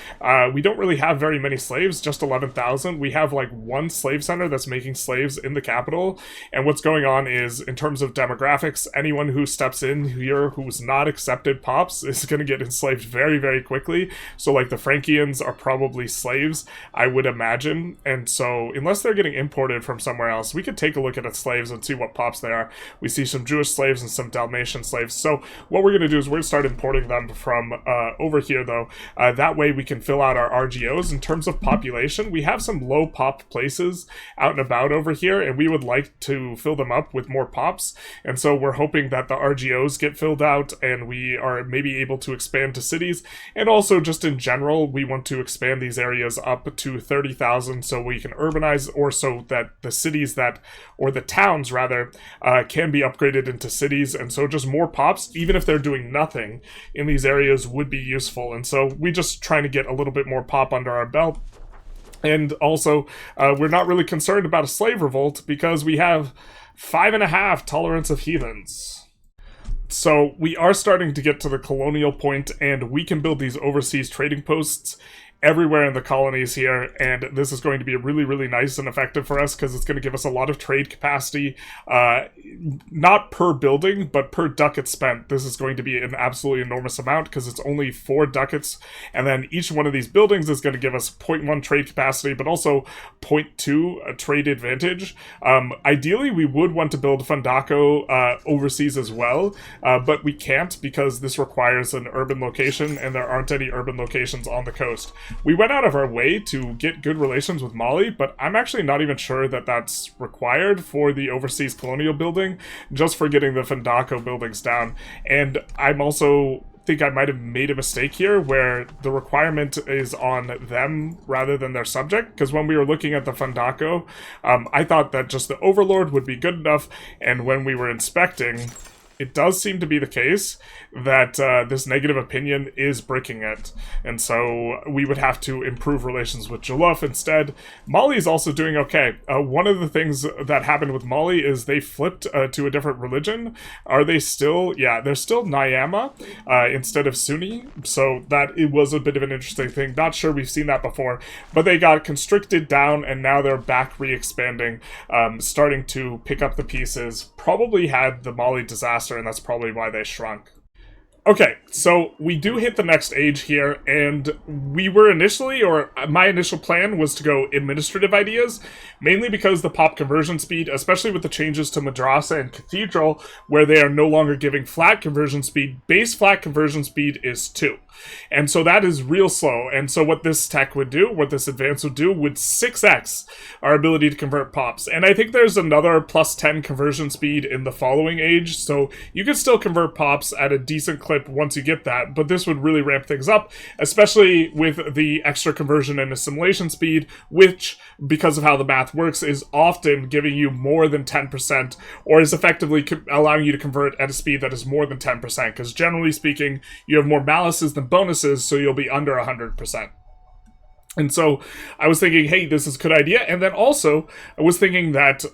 We don't really have very many slaves, just 11,000. We have like one slave center that's making slaves in the capital, and what's going on is, in terms of demographics, anyone who steps in here who's not accepted POPs is going to get enslaved very, very quickly. So like the Frankians are probably slaves, I would imagine, and so unless they're getting imported from somewhere else, we could take a look at its slaves and see what POPs they are. We see some Jewish slaves and some Dalmatian slaves, so what we're going to do is we're going to start importing them from over here though. That way we can fill out our RGOs. In terms of population, we have some low POP places out and about over here, and we would like to fill them up with more POPs, and so we're hoping that the RGOs get filled out and we are maybe able to expand to cities, and also just in general we want to expand these areas up to 30,000 so we can urbanize, or so that the cities that, or the towns rather, can be upgraded into cities, and so just more POPs, even if they're doing nothing in these areas, would be useful, and so we just trying to get a little bit more POP under our belt. And also, we're not really concerned about a slave revolt because we have 5.5 tolerance of heathens. So we are starting to get to the colonial point, and we can build these overseas trading posts everywhere in the colonies here, and this is going to be really, really nice and effective for us because it's going to give us a lot of trade capacity, not per building, but per ducat spent. This is going to be an absolutely enormous amount because it's only 4 ducats, and then each one of these buildings is going to give us 0.1 trade capacity, but also 0.2 trade advantage. Ideally, we would want to build Fundaco overseas as well, but we can't because this requires an urban location, and there aren't any urban locations on the coast. We went out of our way to get good relations with Mali, but I'm actually not even sure that that's required for the overseas colonial building, just for getting the Fundaco buildings down. And I'm also think I might have made a mistake here where the requirement is on them rather than their subject, because when we were looking at the Fundaco, I thought that just the Overlord would be good enough, and when we were inspecting, it does seem to be the case that this negative opinion is breaking it, and so we would have to improve relations with Joluf instead. Mali is also doing okay. One of the things that happened with Mali is they flipped to a different religion. Are they still? Yeah, they're still Nyama instead of Sunni, so that it was a bit of an interesting thing. Not sure we've seen that before, but they got constricted down, and now they're back re-expanding, starting to pick up the pieces. Probably had the Mali disaster, and that's probably why they shrunk. Okay, so we do hit the next age here, and we were initially, or my initial plan was to go administrative ideas, mainly because the pop conversion speed, especially with the changes to Madrasa and Cathedral, where they are no longer giving flat conversion speed, base flat conversion speed is 2. And so that is real slow, and so what this tech would do, what this advance would do, would 6x our ability to convert pops. And I think there's another plus 10 conversion speed in the following age, so you can still convert pops at a decent clip clip once you get that, but this would really ramp things up, especially with the extra conversion and assimilation speed, which, because of how the math works, is often giving you more than 10%, or is effectively allowing you to convert at a speed that is more than 10%, because generally speaking, you have more malices than bonuses, so you'll be under 100%. And so I was thinking, hey, this is a good idea. And then also I was thinking that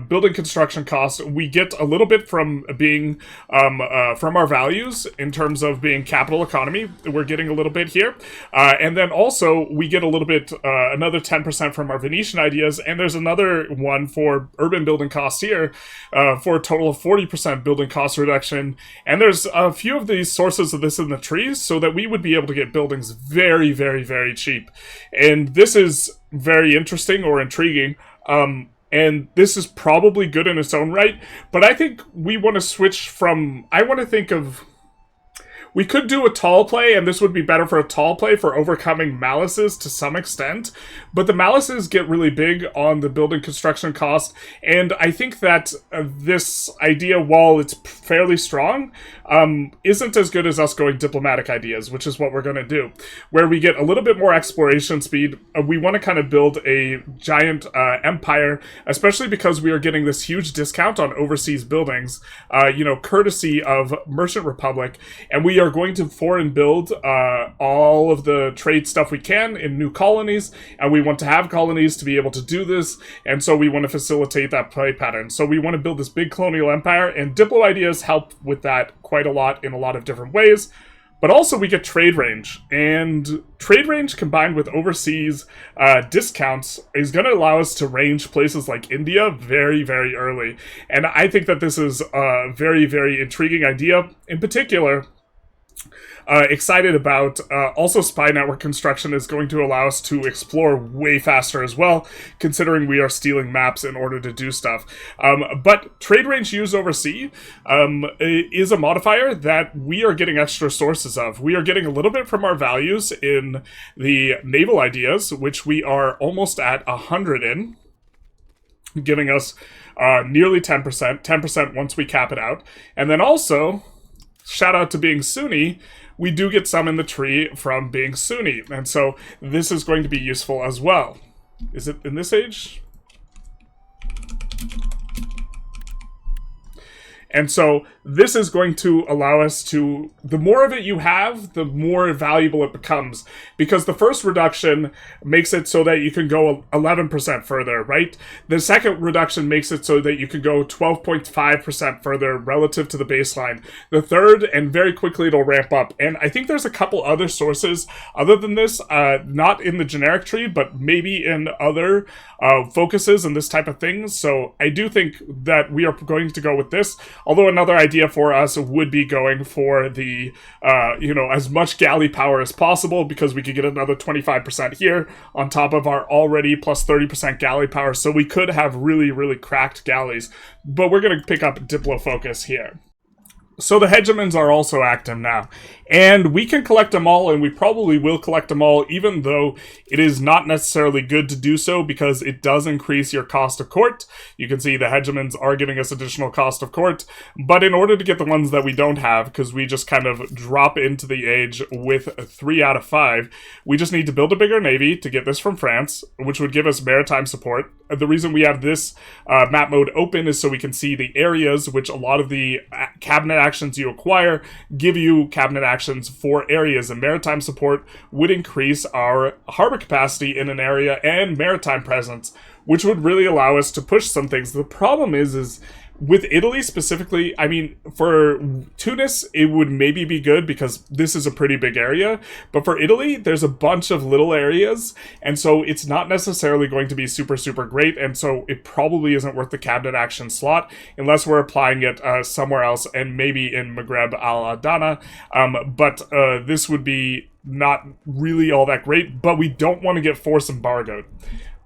building construction costs, we get a little bit from being from our values in terms of being capital economy. We're getting a little bit here. And then also we get a little bit, another 10% from our Venetian ideas. And there's another one for urban building costs here for a total of 40% building cost reduction. And there's a few of these sources of this in the trees so that we would be able to get buildings very, very, very cheap. And this is very interesting or intriguing, and this is probably good in its own right, but I think we want to switch from, I want to think of, we could do a tall play, and this would be better for a tall play for overcoming malices to some extent, but the malices get really big on the building construction cost, and I think that this idea, while it's fairly strong, isn't as good as us going diplomatic ideas, which is what we're going to do, where we get a little bit more exploration speed. We want to kind of build a giant empire, especially because we are getting this huge discount on overseas buildings, courtesy of Merchant Republic, and we are going to foreign build all of the trade stuff we can in new colonies, and we want to have colonies to be able to do this, and so we want to facilitate that play pattern. So we want to build this big colonial empire, and Diplo ideas help with that quite a lot in a lot of different ways. But also we get trade range, and trade range combined with overseas discounts is going to allow us to range places like India very, very early. And I think that this is a very, very intriguing idea. In particular, excited about also spy network construction is going to allow us to explore way faster as well, considering we are stealing maps in order to do stuff. But trade range used overseas is a modifier that we are getting extra sources of. We are getting a little bit from our values in the naval ideas, which we are almost at 100 in, giving us nearly 10%, 10% once we cap it out. And then also, shout out to being Sunni, we do get some in the tree from being Sunni, and so this is going to be useful as well. Is it in this age? And so this is going to allow us to, the more of it you have, the more valuable it becomes. Because the first reduction makes it so that you can go 11% further, right? The second reduction makes it so that you can go 12.5% further relative to the baseline. The third, and very quickly it'll ramp up. And I think there's a couple other sources other than this, not in the generic tree, but maybe in other focuses and this type of things. So I do think that we are going to go with this. Although another idea for us would be going for the, as much galley power as possible, because we could get another 25% here on top of our already plus 30% galley power. So we could have really, really cracked galleys. But we're going to pick up Diplo focus here. So the hegemons are also active now, and we can collect them all, and we probably will collect them all, even though it is not necessarily good to do so because it does increase your cost of court. You can see the hegemons are giving us additional cost of court, but in order to get the ones that we don't have, because we just kind of drop into the age with 3 out of 5, we just need to build a bigger navy to get this from France, which would give us maritime support. The reason we have this map mode open is so we can see the areas, which a lot of the cabinet actions you acquire give you cabinet actions for areas, and maritime support would increase our harbor capacity in an area and maritime presence, which would really allow us to push some things. The problem is with Italy specifically, I mean, for Tunis, it would maybe be good because this is a pretty big area, but for Italy, there's a bunch of little areas, and so it's not necessarily going to be super, super great, and so it probably isn't worth the cabinet action slot unless we're applying it somewhere else, and maybe in Maghreb al-Adana, but this would be not really all that great, but we don't want to get force embargoed.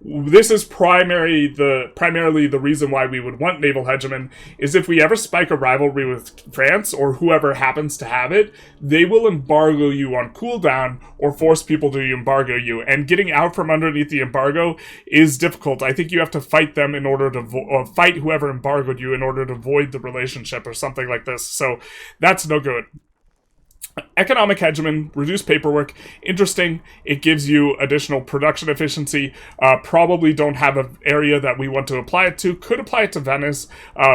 This is primarily the reason why we would want naval hegemon, is if we ever spike a rivalry with France or whoever happens to have it, they will embargo you on cooldown or force people to embargo you, and getting out from underneath the embargo is difficult. I think you have to fight them in order to fight whoever embargoed you in order to void the relationship or something like this, so that's no good. Economic hegemon, reduced paperwork, interesting. It gives you additional production efficiency. Probably don't have an area that we want to apply it to. Could apply it to Venice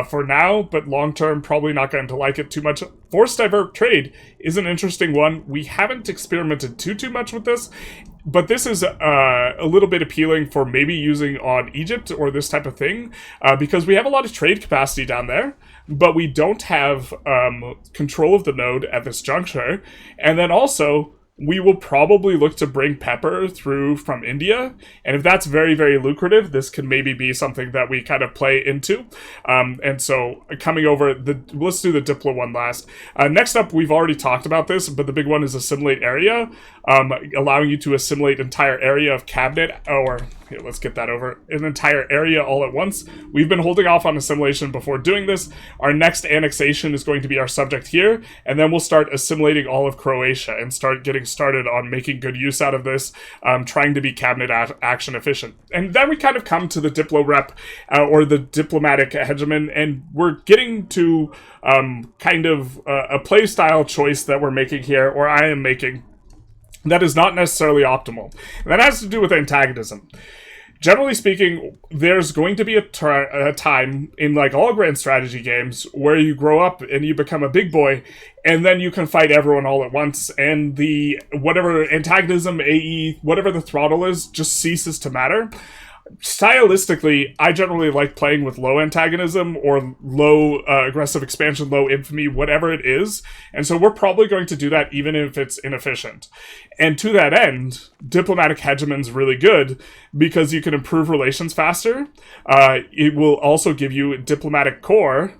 for now, but long term, probably not going to like it too much. Forced divert trade is an interesting one. We haven't experimented too much with this, but this is a little bit appealing for maybe using on Egypt or this type of thing, because we have a lot of trade capacity down there, but we don't have control of the node at this juncture. And then also, we will probably look to bring pepper through from India, and if that's very lucrative, this can maybe be something that we kind of play into. And so coming over, let's do the Diplo one last. Next up, we've already talked about this, but the big one is assimilate area, allowing you to assimilate entire area of cabinet, or here, let's get that over, an entire area all at once. We've been holding off on assimilation before doing this. Our next annexation is going to be our subject here, and then we'll start assimilating all of Croatia and start getting started on making good use out of this, trying to be cabinet action efficient. And then we kind of come to the Diplo rep, or the diplomatic hegemon, and we're getting to kind of a play style choice that we're making here, or I am making, that is not necessarily optimal. And that has to do with antagonism. Generally speaking, there's going to be a time in like all grand strategy games where you grow up and you become a big boy, and then you can fight everyone all at once, and the whatever antagonism, AE, whatever the throttle is, just ceases to matter. Stylistically, I generally like playing with low antagonism or low aggressive expansion, low infamy, whatever it is. And so we're probably going to do that even if it's inefficient. And to that end, diplomatic hegemon's really good because you can improve relations faster. It will also give you diplomatic core,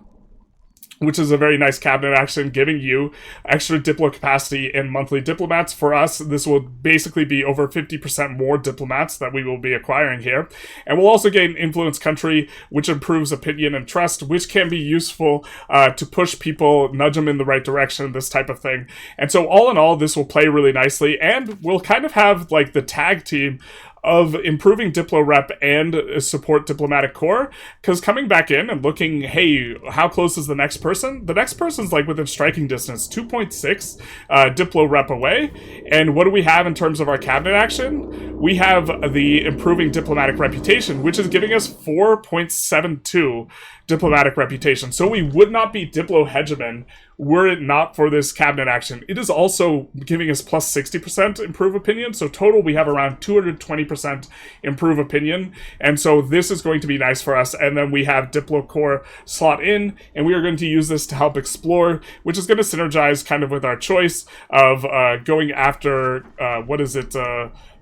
which is a very nice cabinet action, giving you extra diplo capacity and monthly diplomats. For us, this will basically be over 50% more diplomats that we will be acquiring here. And we'll also gain influence country, which improves opinion and trust, which can be useful to push people, nudge them in the right direction, this type of thing. And so all in all, this will play really nicely, and we'll kind of have like the tag team of improving Diplo Rep and support Diplomatic Core, because coming back in and looking, hey, how close is the next person? The next person's like within striking distance, 2.6 Diplo Rep away. And what do we have in terms of our cabinet action? We have the improving Diplomatic Reputation, which is giving us 4.72 Diplomatic Reputation. So we would not be Diplo Hegemon were it not for this cabinet action. It is also giving us plus 60% improve opinion, so total we have around 220% improve opinion, and so this is going to be nice for us. And then we have Diplo Core slot in, and we are going to use this to help explore, which is going to synergize kind of with our choice of going after,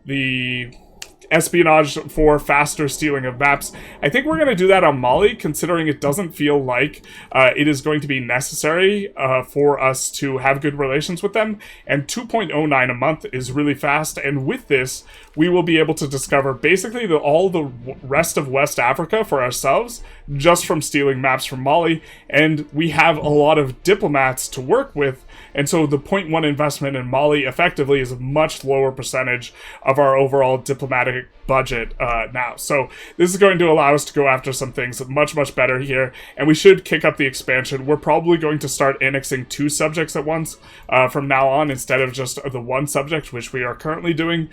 the espionage for faster stealing of maps. I think we're going to do that on Mali, considering it doesn't feel like it is going to be necessary for us to have good relations with them. And 2.09 a month is really fast, and with this, we will be able to discover basically all the rest of West Africa for ourselves, just from stealing maps from Mali, and we have a lot of diplomats to work with, and so the 0.1 investment in Mali effectively is a much lower percentage of our overall diplomatic budget now. So this is going to allow us to go after some things much better here, and we should kick up the expansion. We're probably going to start annexing 2 subjects at once from now on, instead of just the 1 subject, which we are currently doing,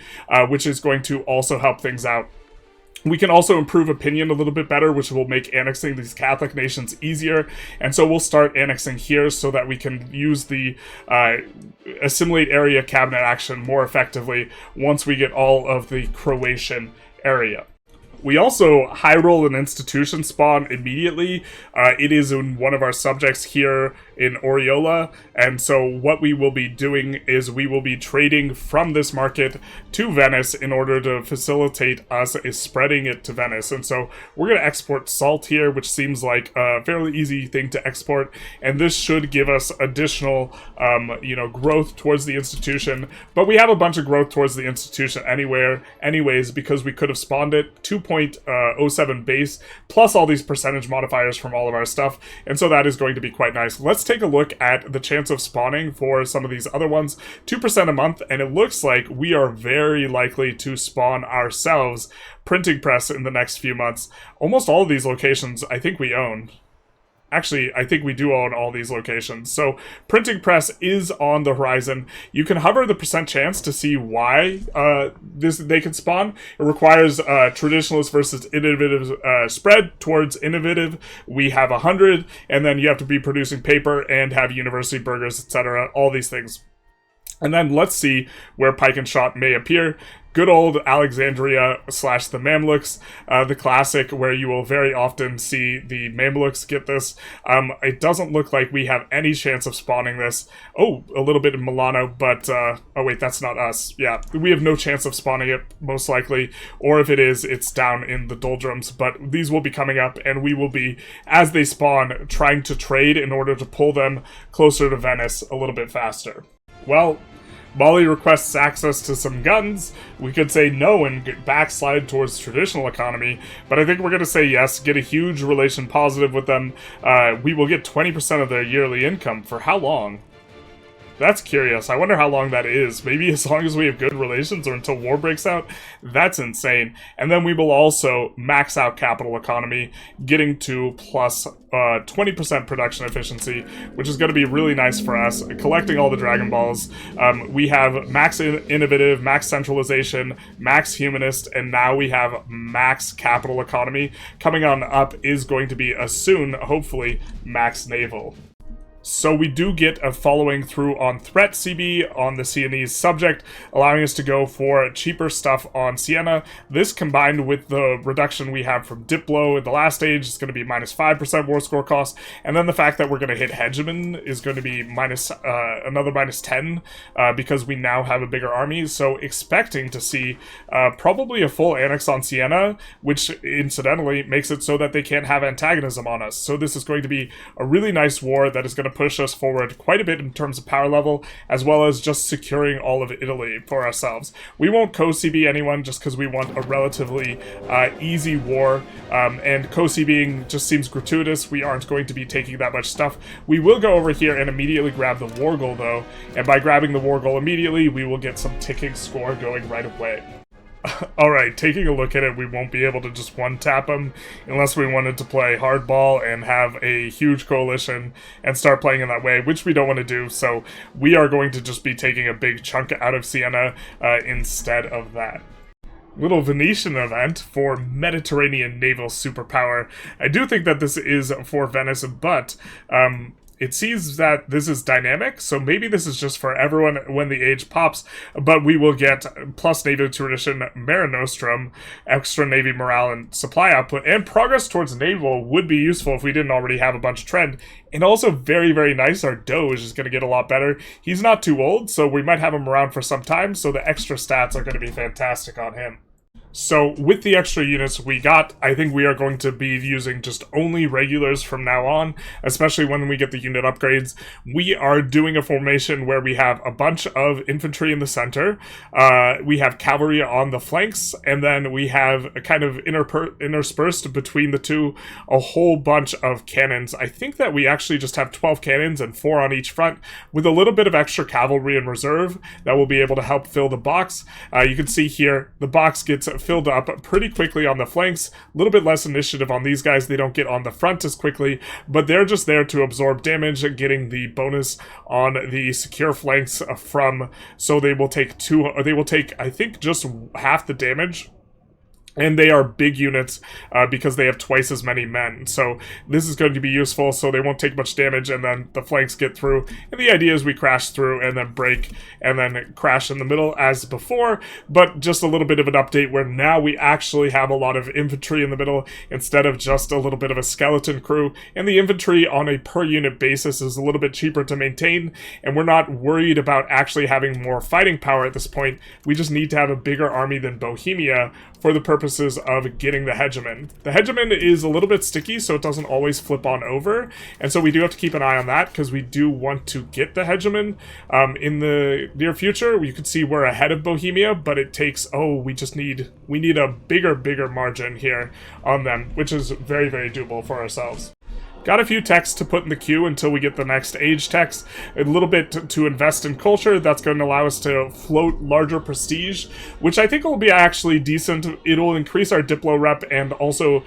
which is going to also help things out. We can also improve opinion a little bit better, which will make annexing these Catholic nations easier. And so we'll start annexing here so that we can use the assimilate area cabinet action more effectively once we get all of the Croatian area. We also high roll an institution spawn immediately. It is in one of our subjects here in Oriola, and so what we will be doing is we will be trading from this market to Venice in order to facilitate us spreading it to Venice. And so we're going to export salt here, which seems like a fairly easy thing to export, and this should give us additional growth towards the institution. But we have a bunch of growth towards the institution anyways, because we could have spawned it 2.07 base plus all these percentage modifiers from all of our stuff, and so that is going to be quite nice. Let's take a look at the chance of spawning for some of these other ones. 2% a month, and it looks like we are very likely to spawn ourselves printing press in the next few months. Almost all of these locations I think we own. Actually, I think we do own all these locations. So printing press is on the horizon. You can hover the percent chance to see why they can spawn. It requires traditionalist versus innovative spread towards innovative. We have 100, and then you have to be producing paper and have university burgers, etc. All these things. And then let's see where pike and shot may appear. Good old Alexandria / the Mamluks, the classic where you will very often see the Mamluks get this. It doesn't look like we have any chance of spawning this. Oh, a little bit in Milano, but, oh wait, that's not us. Yeah, we have no chance of spawning it, most likely, or if it is, it's down in the doldrums, but these will be coming up, and we will be, as they spawn, trying to trade in order to pull them closer to Venice a little bit faster. Well, Molly requests access to some guns. We could say no and backslide towards traditional economy, but I think we're going to say yes, get a huge relation positive with them. We will get 20% of their yearly income. For how long? That's curious. I wonder how long that is. Maybe as long as we have good relations or until war breaks out? That's insane. And then we will also max out capital economy, getting to plus 20% production efficiency, which is going to be really nice for us. Collecting all the Dragon Balls. We have max innovative, max centralization, max humanist, and now we have max capital economy. Coming on up is going to be soon, hopefully, max naval. So we do get a following through on threat CB on the Sienese subject, allowing us to go for cheaper stuff on Siena. This combined with the reduction we have from Diplo in the last stage is going to be minus 5% war score cost, and then the fact that we're going to hit Hegemon is going to be minus another minus 10 because we now have a bigger army. So expecting to see probably a full annex on Siena, which incidentally makes it so that they can't have antagonism on us. So this is going to be a really nice war that is going to push us forward quite a bit in terms of power level, as well as just securing all of Italy for ourselves. We won't co-CB anyone just because we want a relatively easy war, and co-CBing just seems gratuitous. We aren't going to be taking that much stuff. We will go over here and immediately grab the war goal though, and by grabbing the war goal immediately, we will get some ticking score going right away. Alright, taking a look at it, we won't be able to just one-tap them unless we wanted to play hardball and have a huge coalition and start playing in that way, which we don't want to do, so we are going to just be taking a big chunk out of Siena instead of that. Little Venetian event for Mediterranean naval superpower. I do think that this is for Venice, but it seems that this is dynamic, so maybe this is just for everyone when the age pops, but we will get plus Navy tradition, Mare Nostrum, extra Navy morale and supply output, and progress towards naval would be useful if we didn't already have a bunch of trend. And also very, very nice, our Doge is going to get a lot better. He's not too old, so we might have him around for some time, so the extra stats are going to be fantastic on him. So with the extra units we got, I think we are going to be using just only regulars from now on, especially when we get the unit upgrades. We are doing a formation where we have a bunch of infantry in the center, we have cavalry on the flanks, and then we have a kind of interspersed between the two a whole bunch of cannons. I think that we actually just have 12 cannons and 4 on each front, with a little bit of extra cavalry in reserve that will be able to help fill the box. You can see here, the box gets filled up pretty quickly on the flanks. A little bit less initiative on these guys. They don't get on the front as quickly, but they're just there to absorb damage, getting the bonus on the secure flanks from, so they will take I think just half the damage. And they are big units because they have twice as many men. So this is going to be useful, so they won't take much damage, and then the flanks get through. And the idea is we crash through and then break and then crash in the middle as before, but just a little bit of an update where now we actually have a lot of infantry in the middle instead of just a little bit of a skeleton crew. And the infantry on a per unit basis is a little bit cheaper to maintain, and we're not worried about actually having more fighting power at this point. We just need to have a bigger army than Bohemia for the purposes of getting the hegemon. The hegemon is a little bit sticky, so it doesn't always flip on over, and so we do have to keep an eye on that, because we do want to get the hegemon in the near future. You can see we're ahead of Bohemia, but it takes, we need a bigger margin here on them, which is very, very doable for ourselves. Got a few techs to put in the queue until we get the next age techs. A little bit to invest in culture. That's going to allow us to float larger prestige, which I think will be actually decent. It'll increase our Diplo rep and also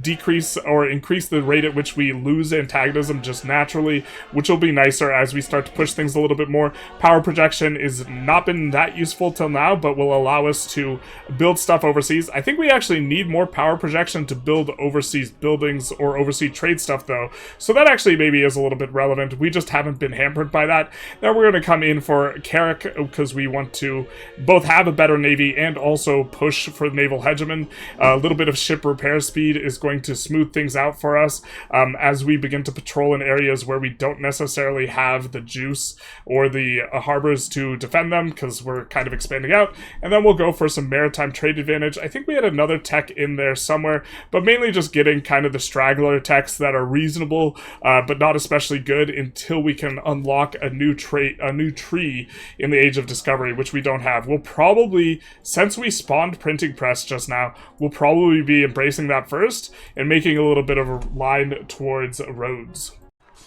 decrease or increase the rate at which we lose antagonism just naturally, which will be nicer as we start to push things a little bit more. Power projection has not been that useful till now, but will allow us to build stuff overseas. I think we actually need more power projection to build overseas buildings or overseas trade stuff though, so that actually maybe is a little bit relevant. We just haven't been hampered by that. Now we're going to come in for Carrick because we want to both have a better navy and also push for naval hegemon. A little bit of ship repair speed is going to smooth things out for us as we begin to patrol in areas where we don't necessarily have the juice or the harbors to defend them because we're kind of expanding out. And then we'll go for some maritime trade advantage. I think we had another tech in there somewhere, but mainly just getting kind of the straggler techs that are reasonable but not especially good until we can unlock a new tree in the Age of Discovery, which we don't have. We'll probably, since we spawned printing press just now, we'll probably be embracing that first and making a little bit of a line towards roads.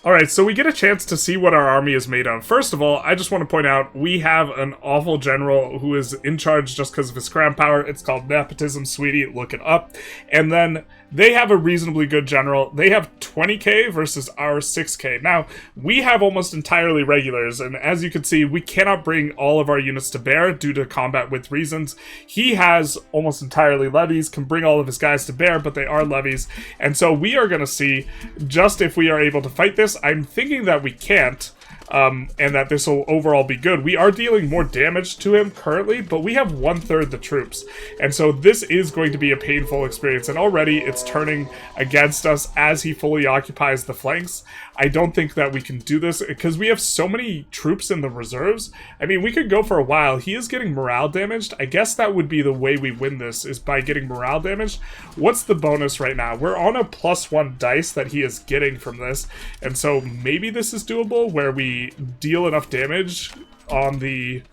Alright, so we get a chance to see what our army is made of. First of all, I just want to point out, we have an awful general who is in charge just because of his crown power. It's called Nepotism, sweetie, look it up. And then they have a reasonably good general. They have 20k versus our 6k. Now, we have almost entirely regulars, and as you can see, we cannot bring all of our units to bear due to combat with reasons. He has almost entirely levies, can bring all of his guys to bear, but they are levies. And so we are going to see just if we are able to fight this. I'm thinking that we can't, and that this will overall be good. We are dealing more damage to him currently, but we have 1/3 the troops. And so this is going to be a painful experience, and already it's turning against us as he fully occupies the flanks. I don't think that we can do this because we have so many troops in the reserves. I mean, we could go for a while. He is getting morale damaged. I guess that would be the way we win this, is by getting morale damaged. What's the bonus right now? We're on a +1 dice that he is getting from this, and so maybe this is doable where we deal enough damage on the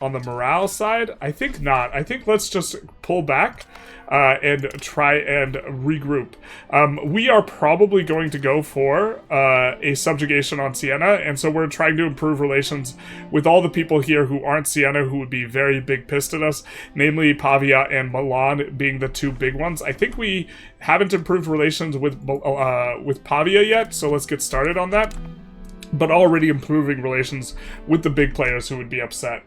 morale side. I think not. I think let's just pull back and try and regroup. We are probably going to go for a subjugation on Siena, and so we're trying to improve relations with all the people here who aren't Siena, who would be very big pissed at us, namely Pavia and Milan being the two big ones. I think we haven't improved relations with Pavia yet, so let's get started on that, but already improving relations with the big players who would be upset.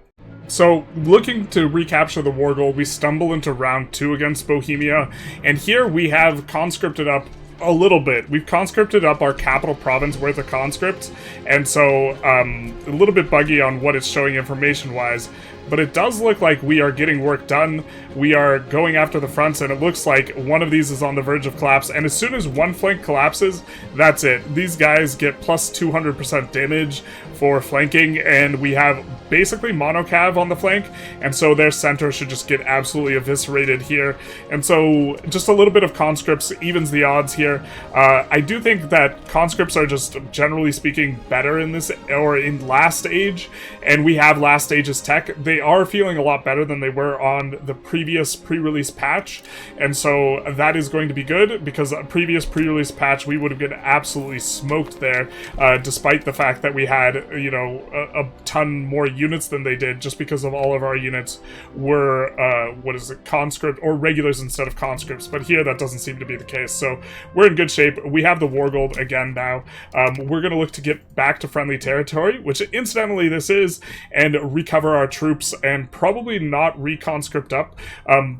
So, looking to recapture the war goal, we stumble into round 2 against Bohemia, and here we have conscripted up a little bit. We've conscripted up our capital province worth of conscripts, and so a little bit buggy on what it's showing information-wise, but it does look like we are getting work done. We are going after the fronts, and it looks like one of these is on the verge of collapse, and as soon as one flank collapses, that's it. These guys get plus 200% damage for flanking, and we have basically monocav on the flank, and so their center should just get absolutely eviscerated here. And so just a little bit of conscripts evens the odds here. I do think that conscripts are just, generally speaking, better in this, or in last age, and we have last age's tech. They are feeling a lot better than they were on the previous pre-release patch, and so that is going to be good, because a previous pre-release patch we would have been absolutely smoked there, despite the fact that we had, you know, a ton more units than they did, just because of all of our units were, conscript, or regulars instead of conscripts, but here that doesn't seem to be the case, so we're in good shape. We have the war gold again now. We're going to look to get back to friendly territory, which incidentally this is, and recover our troops, and probably not reconscript up.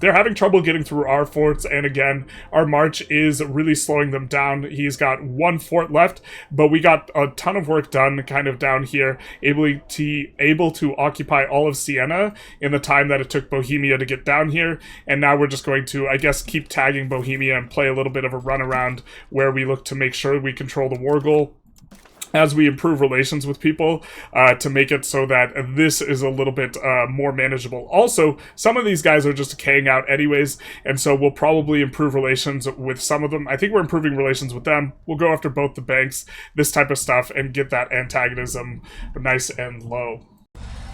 They're having trouble getting through our forts, and again, our march is really slowing them down. He's got one fort left, but we got a ton of work done kind of down here, able to occupy all of Siena in the time that it took Bohemia to get down here, and now we're just going to, I guess, keep tagging Bohemia and play a little bit of a run around where we look to make sure we control the war goal as we improve relations with people to make it so that this is a little bit more manageable. Also, some of these guys are just decaying out anyways, and so we'll probably improve relations with some of them. I think we're improving relations with them. We'll go after both the banks, this type of stuff, and get that antagonism nice and low.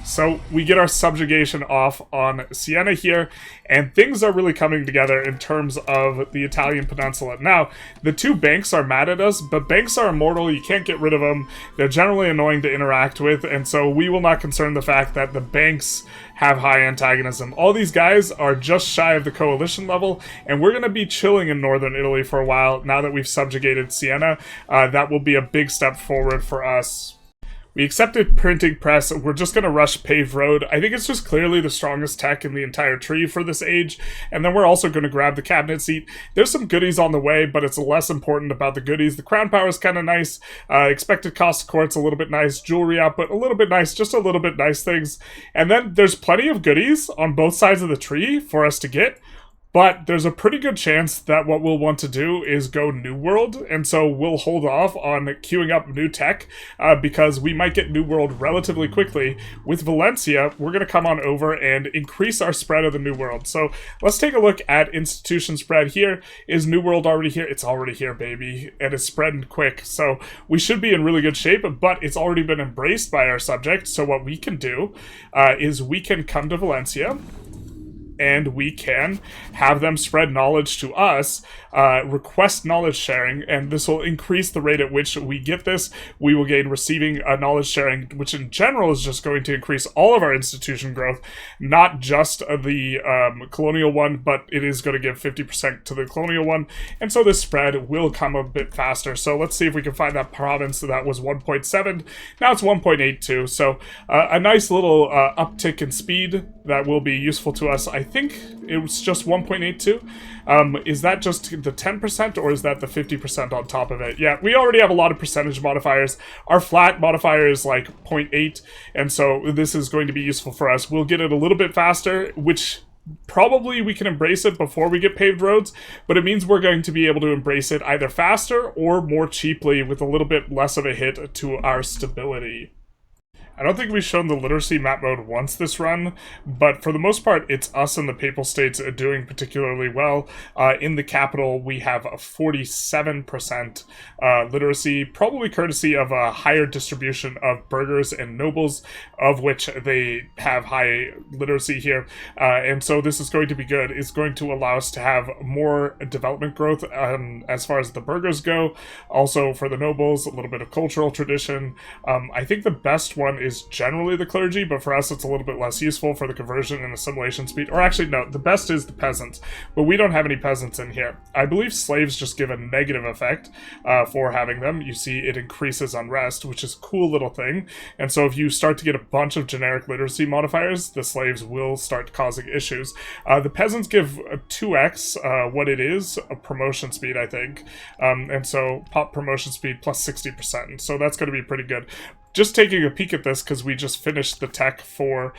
So we get our subjugation off on Siena here, and things are really coming together in terms of the Italian peninsula. Now, the two banks are mad at us, but banks are immortal, you can't get rid of them, they're generally annoying to interact with, and so we will not concern the fact that the banks have high antagonism. All these guys are just shy of the coalition level, and we're going to be chilling in northern Italy for a while now that we've subjugated Siena. That will be a big step forward for us. We accepted printing press. We're just going to rush paved road. I think it's just clearly the strongest tech in the entire tree for this age. And then we're also going to grab the cabinet seat. There's some goodies on the way, but it's less important about the goodies. The crown power is kind of nice. Expected cost of court's a little bit nice. Jewelry output, a little bit nice. Just a little bit nice things. And then there's plenty of goodies on both sides of the tree for us to get. But there's a pretty good chance that what we'll want to do is go New World, and so we'll hold off on queuing up new tech, because we might get New World relatively quickly. With Valencia, we're going to come on over and increase our spread of the New World. So let's take a look at institution spread here. Is New World already here? It's already here, baby, and it's spreading quick. So we should be in really good shape, but it's already been embraced by our subjects. So what we can do is we can come to Valencia, and we can have them spread knowledge to us, request knowledge sharing, and this will increase the rate at which we get this. We will gain receiving knowledge sharing, which in general is just going to increase all of our institution growth, not just the colonial one, but it is going to give 50% to the colonial one, and so this spread will come a bit faster. So let's see if we can find that province that was 1.7. Now it's 1.82, so a nice little uptick in speed that will be useful to us. I think it was just 1.82. Is that just the 10% or is that the 50% on top of it? Yeah, we already have a lot of percentage modifiers. Our flat modifier is like 0.8, and so this is going to be useful for us. We'll get it a little bit faster, which probably we can embrace it before we get paved roads, but it means we're going to be able to embrace it either faster or more cheaply with a little bit less of a hit to our stability. I don't think we've shown the literacy map mode once this run, but for the most part, it's us and the Papal States doing particularly well. In the capital, we have a 47% literacy, probably courtesy of a higher distribution of burghers and nobles, of which they have high literacy here. And so this is going to be good. It's going to allow us to have more development growth as far as the burghers go. Also for the nobles, a little bit of cultural tradition. I think the best one is generally the clergy, but for us it's a little bit less useful for the conversion and assimilation speed. Or actually, no, the best is the peasants, but we don't have any peasants in here. I believe slaves just give a negative effect for having them. You see it increases unrest, which is a cool little thing. And so if you start to get a bunch of generic literacy modifiers, the slaves will start causing issues. The peasants give a 2x what it is, a promotion speed, I think. And so pop promotion speed plus 60%. So that's going to be pretty good. Just taking a peek at this, because we just finished the tech for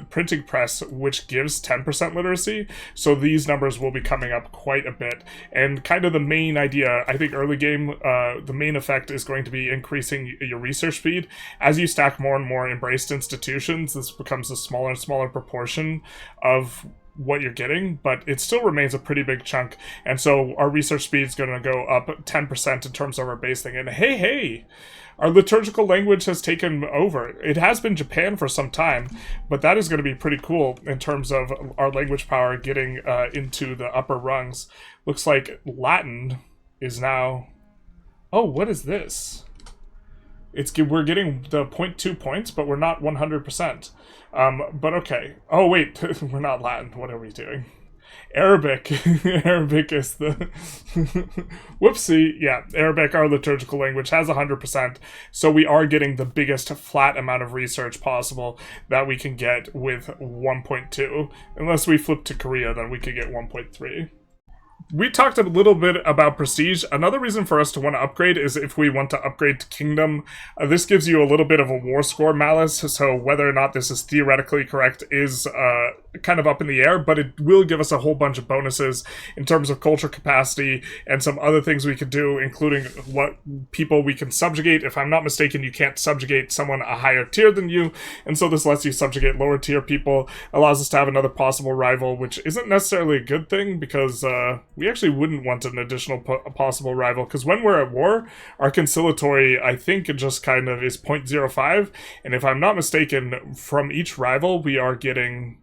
printing press, which gives 10% literacy, so these numbers will be coming up quite a bit. And kind of the main idea, I think early game, the main effect is going to be increasing your research speed. As you stack more and more embraced institutions, this becomes a smaller and smaller proportion of what you're getting, but it still remains a pretty big chunk. And so our research speed is going to go up 10% in terms of our base thing. And hey, our liturgical language has taken over. It has been Japan for some time, but that is going to be pretty cool in terms of our language power getting into the upper rungs. Looks like Latin is now... Oh, what is this? We're getting the 0.2 points, but we're not 100%. But okay. Oh, wait. We're not Latin. What are we doing? Arabic. Arabic is the... Whoopsie. Yeah, Arabic, our liturgical language, has 100%. So we are getting the biggest flat amount of research possible that we can get with 1.2. Unless we flip to Korea, then we could get 1.3. We talked a little bit about prestige. Another reason for us to want to upgrade is if we want to upgrade to kingdom. This gives you a little bit of a war score malice, so whether or not this is theoretically correct is kind of up in the air, but it will give us a whole bunch of bonuses in terms of culture capacity and some other things we could do, including what people we can subjugate. If I'm not mistaken, you can't subjugate someone a higher tier than you, and so this lets you subjugate lower tier people, allows us to have another possible rival, which isn't necessarily a good thing, because we actually wouldn't want an additional possible rival, because when we're at war, our conciliatory, I think, it just kind of is 0.05, and if I'm not mistaken, from each rival, we are getting...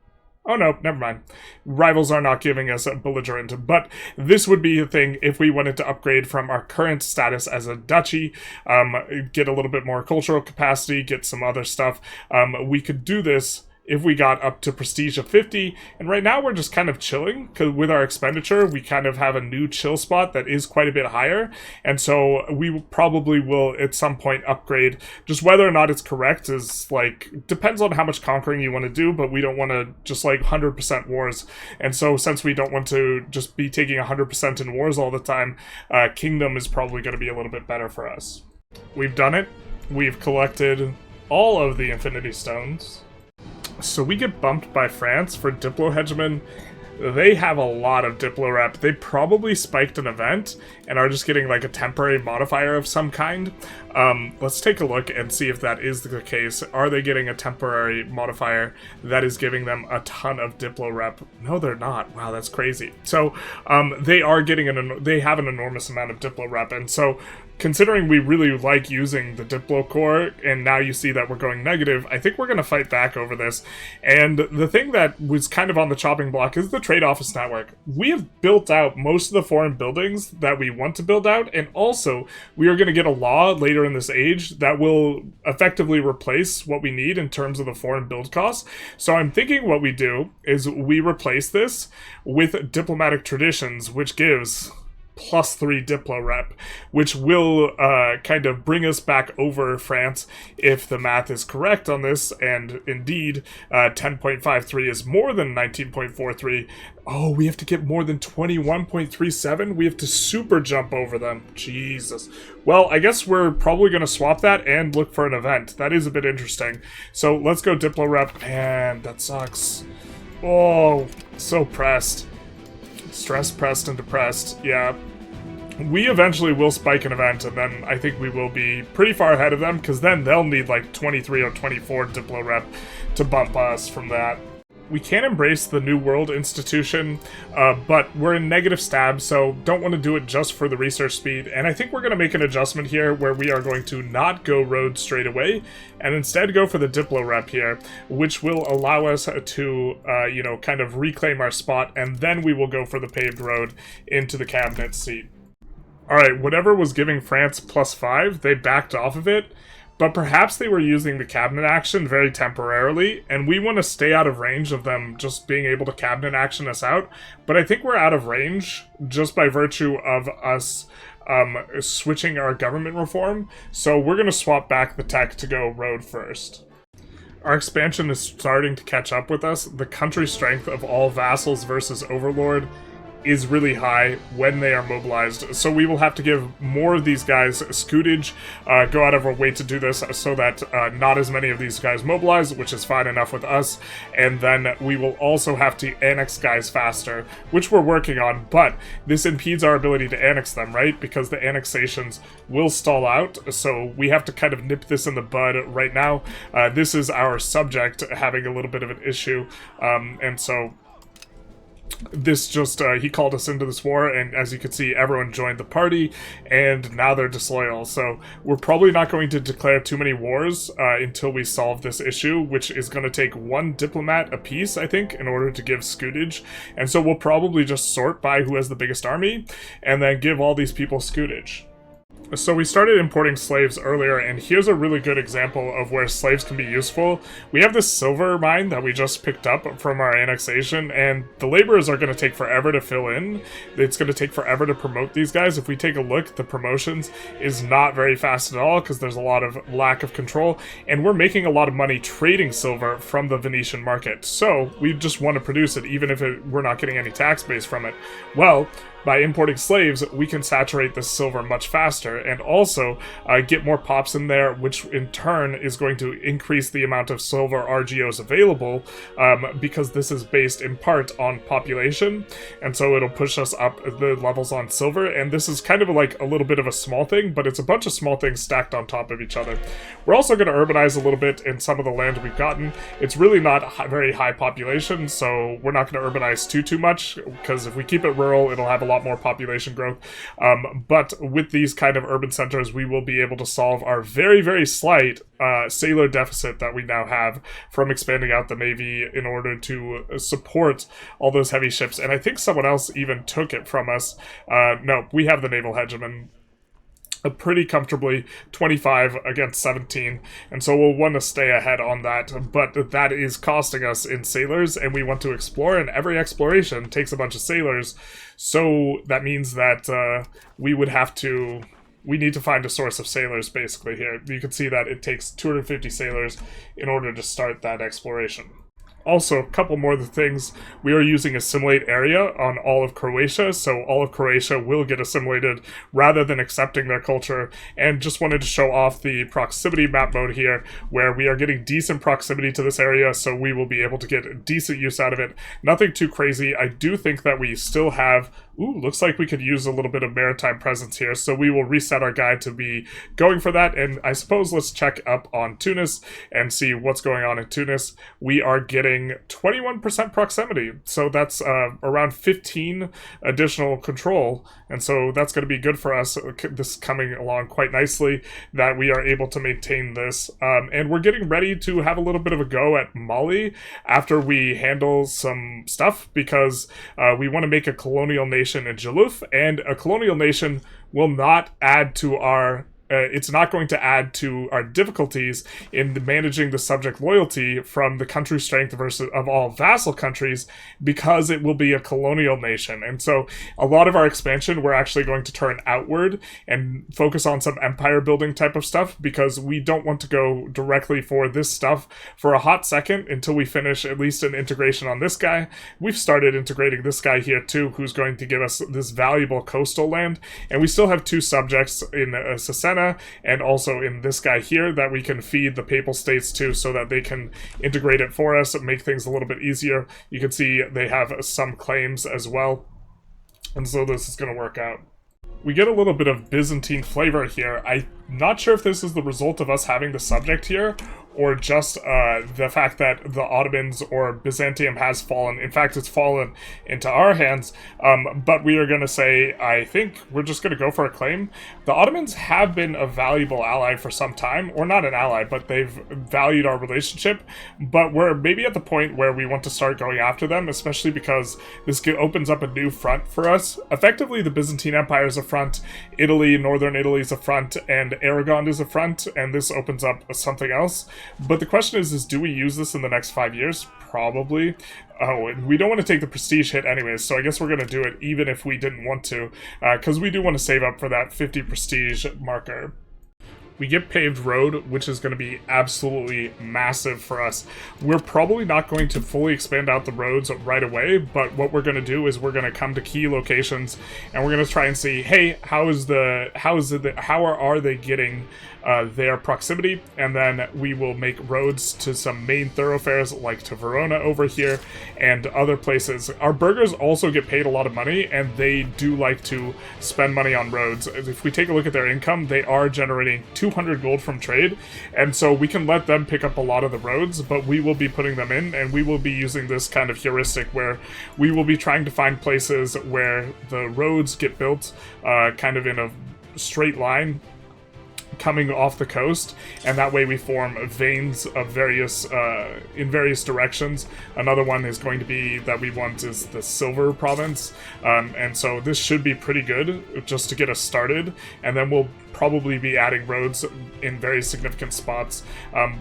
Oh no, never mind. Rivals are not giving us a belligerent, but this would be a thing if we wanted to upgrade from our current status as a duchy, get a little bit more cultural capacity, get some other stuff. We could do this if we got up to prestige of 50, and right now we're just kind of chilling, because with our expenditure, we kind of have a new chill spot that is quite a bit higher, and so we probably will at some point upgrade. Just whether or not it's correct is, like, depends on how much conquering you want to do, but we don't want to just, like, 100% wars, and so since we don't want to just be taking 100% in wars all the time, Kingdom is probably going to be a little bit better for us. We've done it. We've collected all of the Infinity Stones. So we get bumped by France for Diplo Hegemon. They have a lot of Diplo rep. They probably spiked an event and are just getting like a temporary modifier of some kind. Let's take a look and see if that is the case. Are they getting a temporary modifier that is giving them a ton of Diplo rep? No, they're not. Wow, that's crazy. So they are getting they have an enormous amount of Diplo rep, and so considering we really like using the Diplo core, and now you see that we're going negative, I think we're going to fight back over this. And the thing that was kind of on the chopping block is the trade office network. We have built out most of the foreign buildings that we want to build out, and also we are going to get a law later in this age that will effectively replace what we need in terms of the foreign build costs. So I'm thinking what we do is we replace this with diplomatic traditions, which gives +3 Diplo rep, which will kind of bring us back over France if the math is correct on this, and indeed 10.53 is more than 19.43. Oh, we have to get more than 21.37? We have to super jump over them. Jesus. Well, I guess we're probably going to swap that and look for an event. That is a bit interesting. So let's go Diplo rep. Man, that sucks. Oh, so pressed. Stressed, pressed, and depressed. Yeah. We eventually will spike an event, and then I think we will be pretty far ahead of them, because then they'll need like 23 or 24 Diplo rep to bump us from that. We can embrace the New World institution, but we're in negative stab, so don't want to do it just for the research speed. And I think we're going to make an adjustment here where we are going to not go road straight away, and instead go for the Diplo rep here, which will allow us to, you know, kind of reclaim our spot, and then we will go for the paved road into the cabinet seat. Alright, whatever was giving France +5, they backed off of it, but perhaps they were using the cabinet action very temporarily, and we want to stay out of range of them just being able to cabinet action us out, but I think we're out of range just by virtue of us switching our government reform, so we're going to swap back the tech to go road first. Our expansion is starting to catch up with us. The country strength of all vassals versus overlord is really high when they are mobilized, so we will have to give more of these guys scootage, go out of our way to do this so that not as many of these guys mobilize, which is fine enough with us, and then we will also have to annex guys faster, which we're working on, but this impedes our ability to annex them, right? Because the annexations will stall out, so we have to kind of nip this in the bud right now. This is our subject having a little bit of an issue, and so this just, he called us into this war, and as you can see, everyone joined the party, and now they're disloyal, so we're probably not going to declare too many wars until we solve this issue, which is going to take 1 diplomat apiece, I think, in order to give scootage, and so we'll probably just sort by who has the biggest army, and then give all these people scootage. So we started importing slaves earlier, and here's a really good example of where slaves can be useful. We have this silver mine that we just picked up from our annexation, and the laborers are going to take forever to fill in. It's going to take forever to promote these guys. If we take a look, the promotions is not very fast at all because there's a lot of lack of control, and we're making a lot of money trading silver from the Venetian market. So we just want to produce it even if we're not getting any tax base from it. Well, by importing slaves, we can saturate the silver much faster, and also get more pops in there, which in turn is going to increase the amount of silver RGOs available, because this is based in part on population, and so it'll push us up the levels on silver. And this is kind of like a little bit of a small thing, but it's a bunch of small things stacked on top of each other. We're also going to urbanize a little bit in some of the land we've gotten. It's really not very high population, so we're not going to urbanize too much, because if we keep it rural, it'll have a lot more population growth. But with these kind of urban centers, we will be able to solve our very slight sailor deficit that we now have from expanding out the Navy in order to support all those heavy ships. And I think someone else even took it from us. No, we have the naval hegemon pretty comfortably, 25 against 17, and so we'll want to stay ahead on that, but that is costing us in sailors, and we want to explore, and every exploration takes a bunch of sailors, so that means that we need to find a source of sailors basically here. You can see that it takes 250 sailors in order to start that exploration. Also, a couple more of the things, we are using assimilate area on all of Croatia, so all of Croatia will get assimilated rather than accepting their culture, and just wanted to show off the proximity map mode here, where we are getting decent proximity to this area, so we will be able to get decent use out of it. Nothing too crazy. I do think that we still have, looks like we could use a little bit of maritime presence here, so we will reset our guide to be going for that, and I suppose let's check up on Tunis and see what's going on in Tunis. We are getting 21% proximity, so that's around 15 additional control, and so that's going to be good for us. This is coming along quite nicely, that we are able to maintain this, and we're getting ready to have a little bit of a go at Mali after we handle some stuff, because we want to make a colonial nation in Jaluf, and a colonial nation will not add to our it's not going to add to our difficulties in managing the subject loyalty from the country strength versus of all vassal countries, because it will be a colonial nation. And so a lot of our expansion, we're actually going to turn outward and focus on some empire building type of stuff, because we don't want to go directly for this stuff for a hot second until we finish at least an integration on this guy. We've started integrating this guy here too, who's going to give us this valuable coastal land, and we still have 2 subjects in Cesena and also in this guy here that we can feed the Papal States to, so that they can integrate it for us and make things a little bit easier. You can see they have some claims as well, and so this is going to work out. We get a little bit of Byzantine flavor here. I'm not sure if this is the result of us having the subject here, or just the fact that the Ottomans or Byzantium has fallen. In fact, it's fallen into our hands, but we are going to say, I think we're just going to go for a claim. The Ottomans have been a valuable ally for some time, or not an ally, but they've valued our relationship, but we're maybe at the point where we want to start going after them, especially because this opens up a new front for us. Effectively, the Byzantine Empire is a front, Italy, Northern Italy is a front, and Aragon is a front, and this opens up something else. But the question is do we use this in the next 5 years? Probably. Oh, and we don't want to take the prestige hit anyways, so I guess we're going to do it even if we didn't want to, because we do want to save up for that 50 prestige marker. We get paved road, which is going to be absolutely massive for us. We're probably not going to fully expand out the roads right away, but what we're going to do is we're going to come to key locations and we're going to try and see, hey, how are they getting their proximity, and then we will make roads to some main thoroughfares like to Verona over here and other places. Our burghers also get paid a lot of money, and they do like to spend money on roads. If we take a look at their income, they are generating 200 gold from trade, and so we can let them pick up a lot of the roads, but we will be putting them in, and we will be using this kind of heuristic where we will be trying to find places where the roads get built kind of in a straight line coming off the coast, and that way we form veins of various in various directions. Another one is going to be that we want is the silver province, and so this should be pretty good just to get us started, and then we'll probably be adding roads in very significant spots.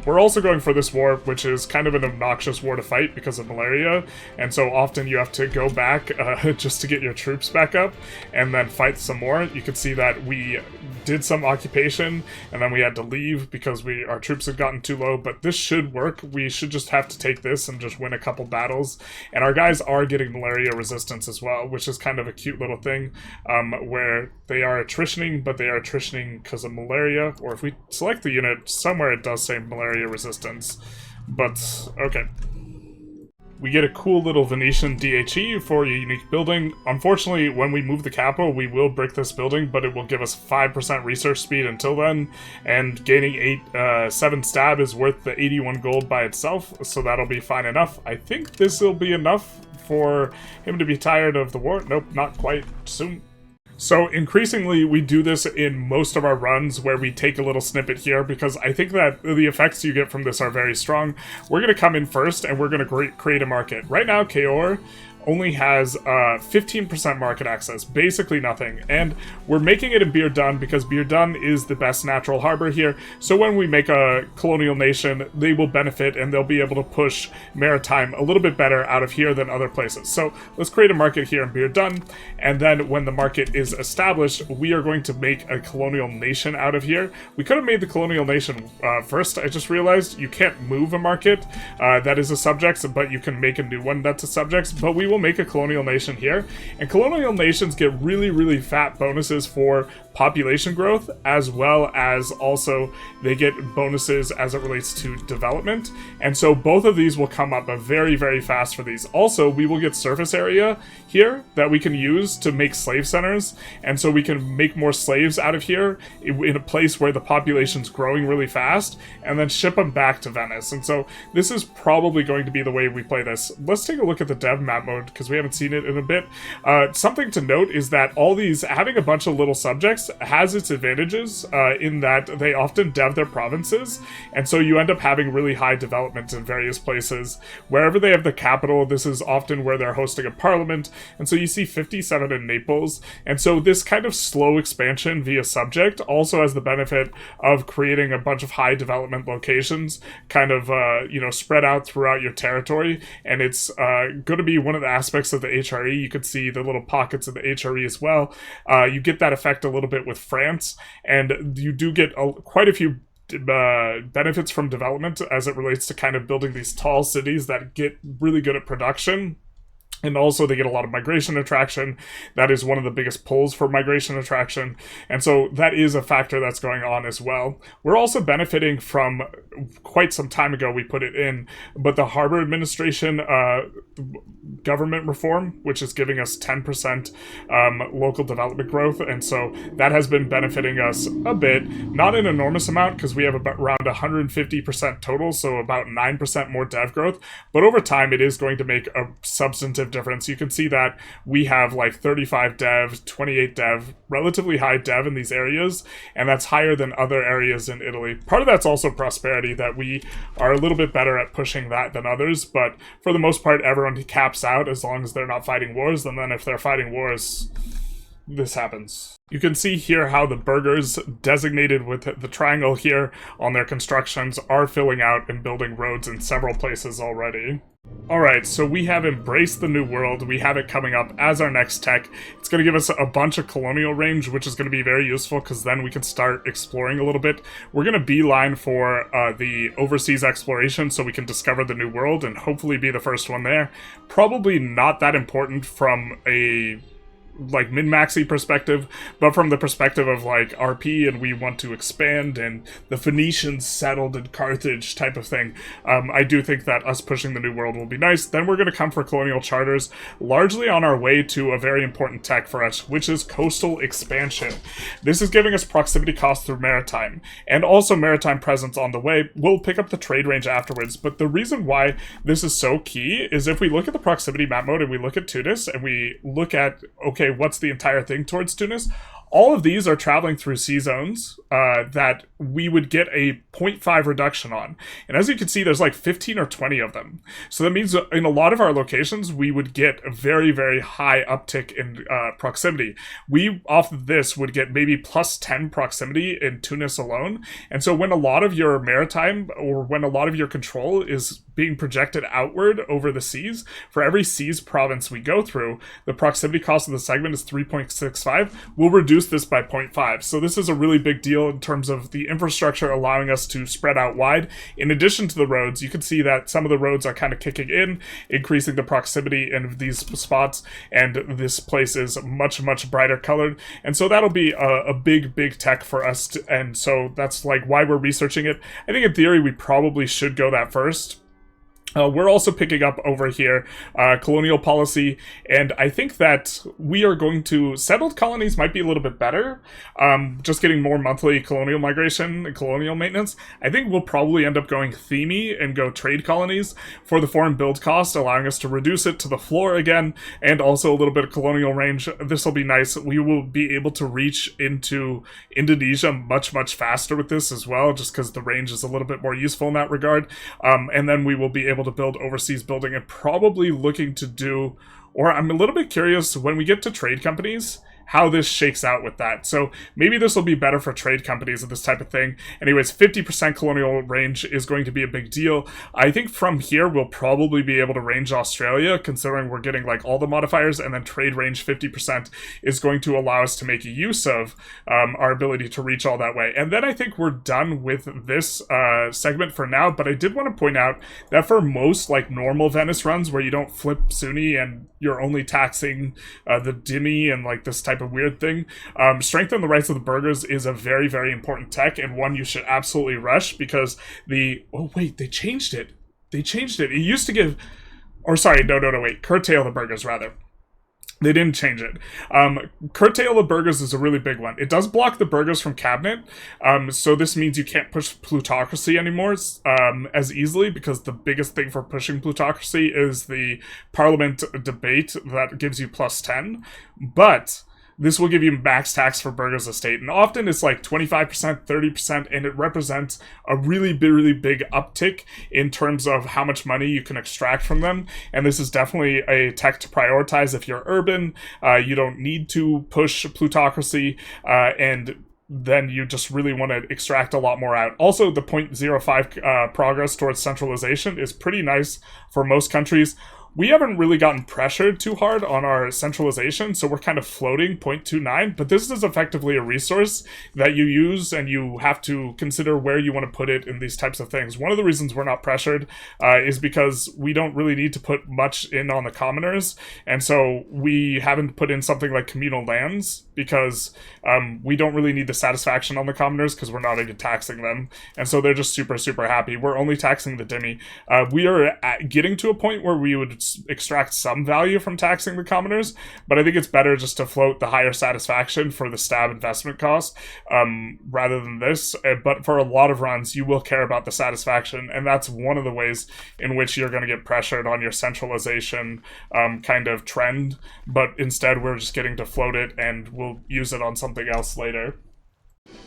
We're also going for this war, which is kind of an obnoxious war to fight because of malaria, and so often you have to go back just to get your troops back up and then fight some more. You can see that we did some occupation position, and then we had to leave because our troops had gotten too low, but this should work. We should just have to take this and just win a couple battles, and our guys are getting malaria resistance as well, which is kind of a cute little thing, where they are attritioning, but they are attritioning because of malaria, or if we select the unit, somewhere it does say malaria resistance, but okay. We get a cool little Venetian DHE for a unique building. Unfortunately, when we move the capital, we will brick this building, but it will give us 5% research speed until then, and gaining 7 stab is worth the 81 gold by itself, so that'll be fine enough. I think this will be enough for him to be tired of the war. Nope, not quite soon. So increasingly, we do this in most of our runs where we take a little snippet here because I think that the effects you get from this are very strong. We're going to come in first and we're going to create a market. Right now, Kaor only has 15% market access, basically nothing, and we're making it in Beardun because Beardun is the best natural harbor here, so when we make a colonial nation, they will benefit and they'll be able to push maritime a little bit better out of here than other places. So let's create a market here in Beardun, and then when the market is established, we are going to make a colonial nation out of here. We could have made the colonial nation first. I just realized you can't move a market that is a subject, but you can make a new one that's a subject, but we will make a colonial nation here, and colonial nations get really fat bonuses for population growth, as well as also they get bonuses as it relates to development, and so both of these will come up very fast for these. Also, we will get surface area here that we can use to make slave centers, and so we can make more slaves out of here in a place where the population's growing really fast, and then ship them back to Venice. And so this is probably going to be the way we play this. Let's take a look at the dev map mode because we haven't seen it in a bit. Something to note is that all these, having a bunch of little subjects has its advantages in that they often dev their provinces, and so you end up having really high development in various places. Wherever they have the capital, this is often where they're hosting a parliament, and so you see 57 in Naples, and so this kind of slow expansion via subject also has the benefit of creating a bunch of high development locations kind of spread out throughout your territory, and it's going to be one of the aspects of the HRE. You could see the little pockets of the HRE as well. You get that effect a little bit with France, and you do get quite a few benefits from development as it relates to kind of building these tall cities that get really good at production. And also they get a lot of migration attraction. That is one of the biggest pulls for migration attraction. And so that is a factor that's going on as well. We're also benefiting from, quite some time ago we put it in, but the Harbor Administration government reform, which is giving us 10% local development growth. And so that has been benefiting us a bit, not an enormous amount because we have about around 150% total, so about 9% more dev growth. But over time, it is going to make a substantive difference. You can see that we have like 35 dev, 28 dev, relatively high dev in these areas, and that's higher than other areas in Italy. Part of that's also prosperity, that we are a little bit better at pushing that than others, but for the most part, everyone caps out as long as they're not fighting wars, and then if they're fighting wars, this happens. You can see here how the burghers designated with the triangle here on their constructions are filling out and building roads in several places already. Alright, so we have embraced the New World. We have it coming up as our next tech. It's going to give us a bunch of colonial range, which is going to be very useful because then we can start exploring a little bit. We're going to beeline for the overseas exploration so we can discover the New World and hopefully be the first one there. Probably not that important from a like min-maxy perspective, but from the perspective of like RP and we want to expand and the Phoenicians settled in Carthage type of thing, I do think that us pushing the New World will be nice. Then we're going to come for colonial charters, largely on our way to a very important tech for us, which is coastal expansion. This is giving us proximity cost through maritime and also maritime presence on the way. We'll pick up the trade range afterwards, but the reason why this is so key is if we look at the proximity map mode and we look at Tunis and we look at, okay, what's the entire thing towards Tunis? All of these are traveling through sea zones that we would get a 0.5 reduction on. And as you can see, there's like 15 or 20 of them. So that means in a lot of our locations, we would get a very high uptick in proximity. We, off of this, would get maybe plus 10 proximity in Tunis alone. And so when a lot of your maritime or when a lot of your control is being projected outward over the seas. For every seas province we go through, the proximity cost of the segment is 3.65. We'll reduce this by 0.5. So this is a really big deal in terms of the infrastructure allowing us to spread out wide. In addition to the roads, you can see that some of the roads are kind of kicking in, increasing the proximity in these spots, and this place is much, much brighter colored. And so that'll be a big, big tech for us. And so that's like why we're researching it. I think in theory, we probably should go that first. We're also picking up over here colonial policy, and I think that we are going to settled colonies might be a little bit better. Just getting more monthly colonial migration and colonial maintenance. I think we'll probably end up going themey and go trade colonies for the foreign build cost, allowing us to reduce it to the floor again, and also a little bit of colonial range. This will be nice. We will be able to reach into Indonesia much, much faster with this as well, just because the range is a little bit more useful in that regard. And then we will be able to build overseas building, and probably looking to do, or I'm a little bit curious when we get to trade companies, how this shakes out with that. So maybe this will be better for trade companies and this type of thing. Anyways, 50% colonial range is going to be a big deal. I think from here, we'll probably be able to range Australia, considering we're getting like all the modifiers, and then trade range 50% is going to allow us to make use of our ability to reach all that way. And then I think we're done with this segment for now, but I did want to point out that for most like normal Venice runs where you don't flip Sunni and you're only taxing the dhimmi and like this type of weird thing, strengthen the rights of the burghers is a very, very important tech, and one you should absolutely rush, because they changed it. It used to give, or sorry, no, wait, curtail the burghers rather. They didn't change it. Curtail the burghers is a really big one. It does block the burghers from cabinet, so this means you can't push plutocracy anymore as easily, because the biggest thing for pushing plutocracy is the parliament debate that gives you +10. But this will give you max tax for burghers estate, and often it's like 25%, 30%, and it represents a really big uptick in terms of how much money you can extract from them. And this is definitely a tech to prioritize if you're urban. You don't need to push plutocracy, and then you just really want to extract a lot more out. Also, the 0.05 progress towards centralization is pretty nice for most countries. We haven't really gotten pressured too hard on our centralization, so we're kind of floating 0.29, but this is effectively a resource that you use, and you have to consider where you want to put it in these types of things. One of the reasons we're not pressured is because we don't really need to put much in on the commoners, and so we haven't put in something like communal lands, because we don't really need the satisfaction on the commoners, because we're not even taxing them, and so they're just super happy. We're only taxing the dhimmi. We are getting to a point where we would extract some value from taxing the commoners, but I think it's better just to float the higher satisfaction for the stab investment cost rather than this. But for a lot of runs, you will care about the satisfaction, and that's one of the ways in which you're going to get pressured on your centralization kind of trend. But instead, we're just getting to float it, and we'll use it on something else later.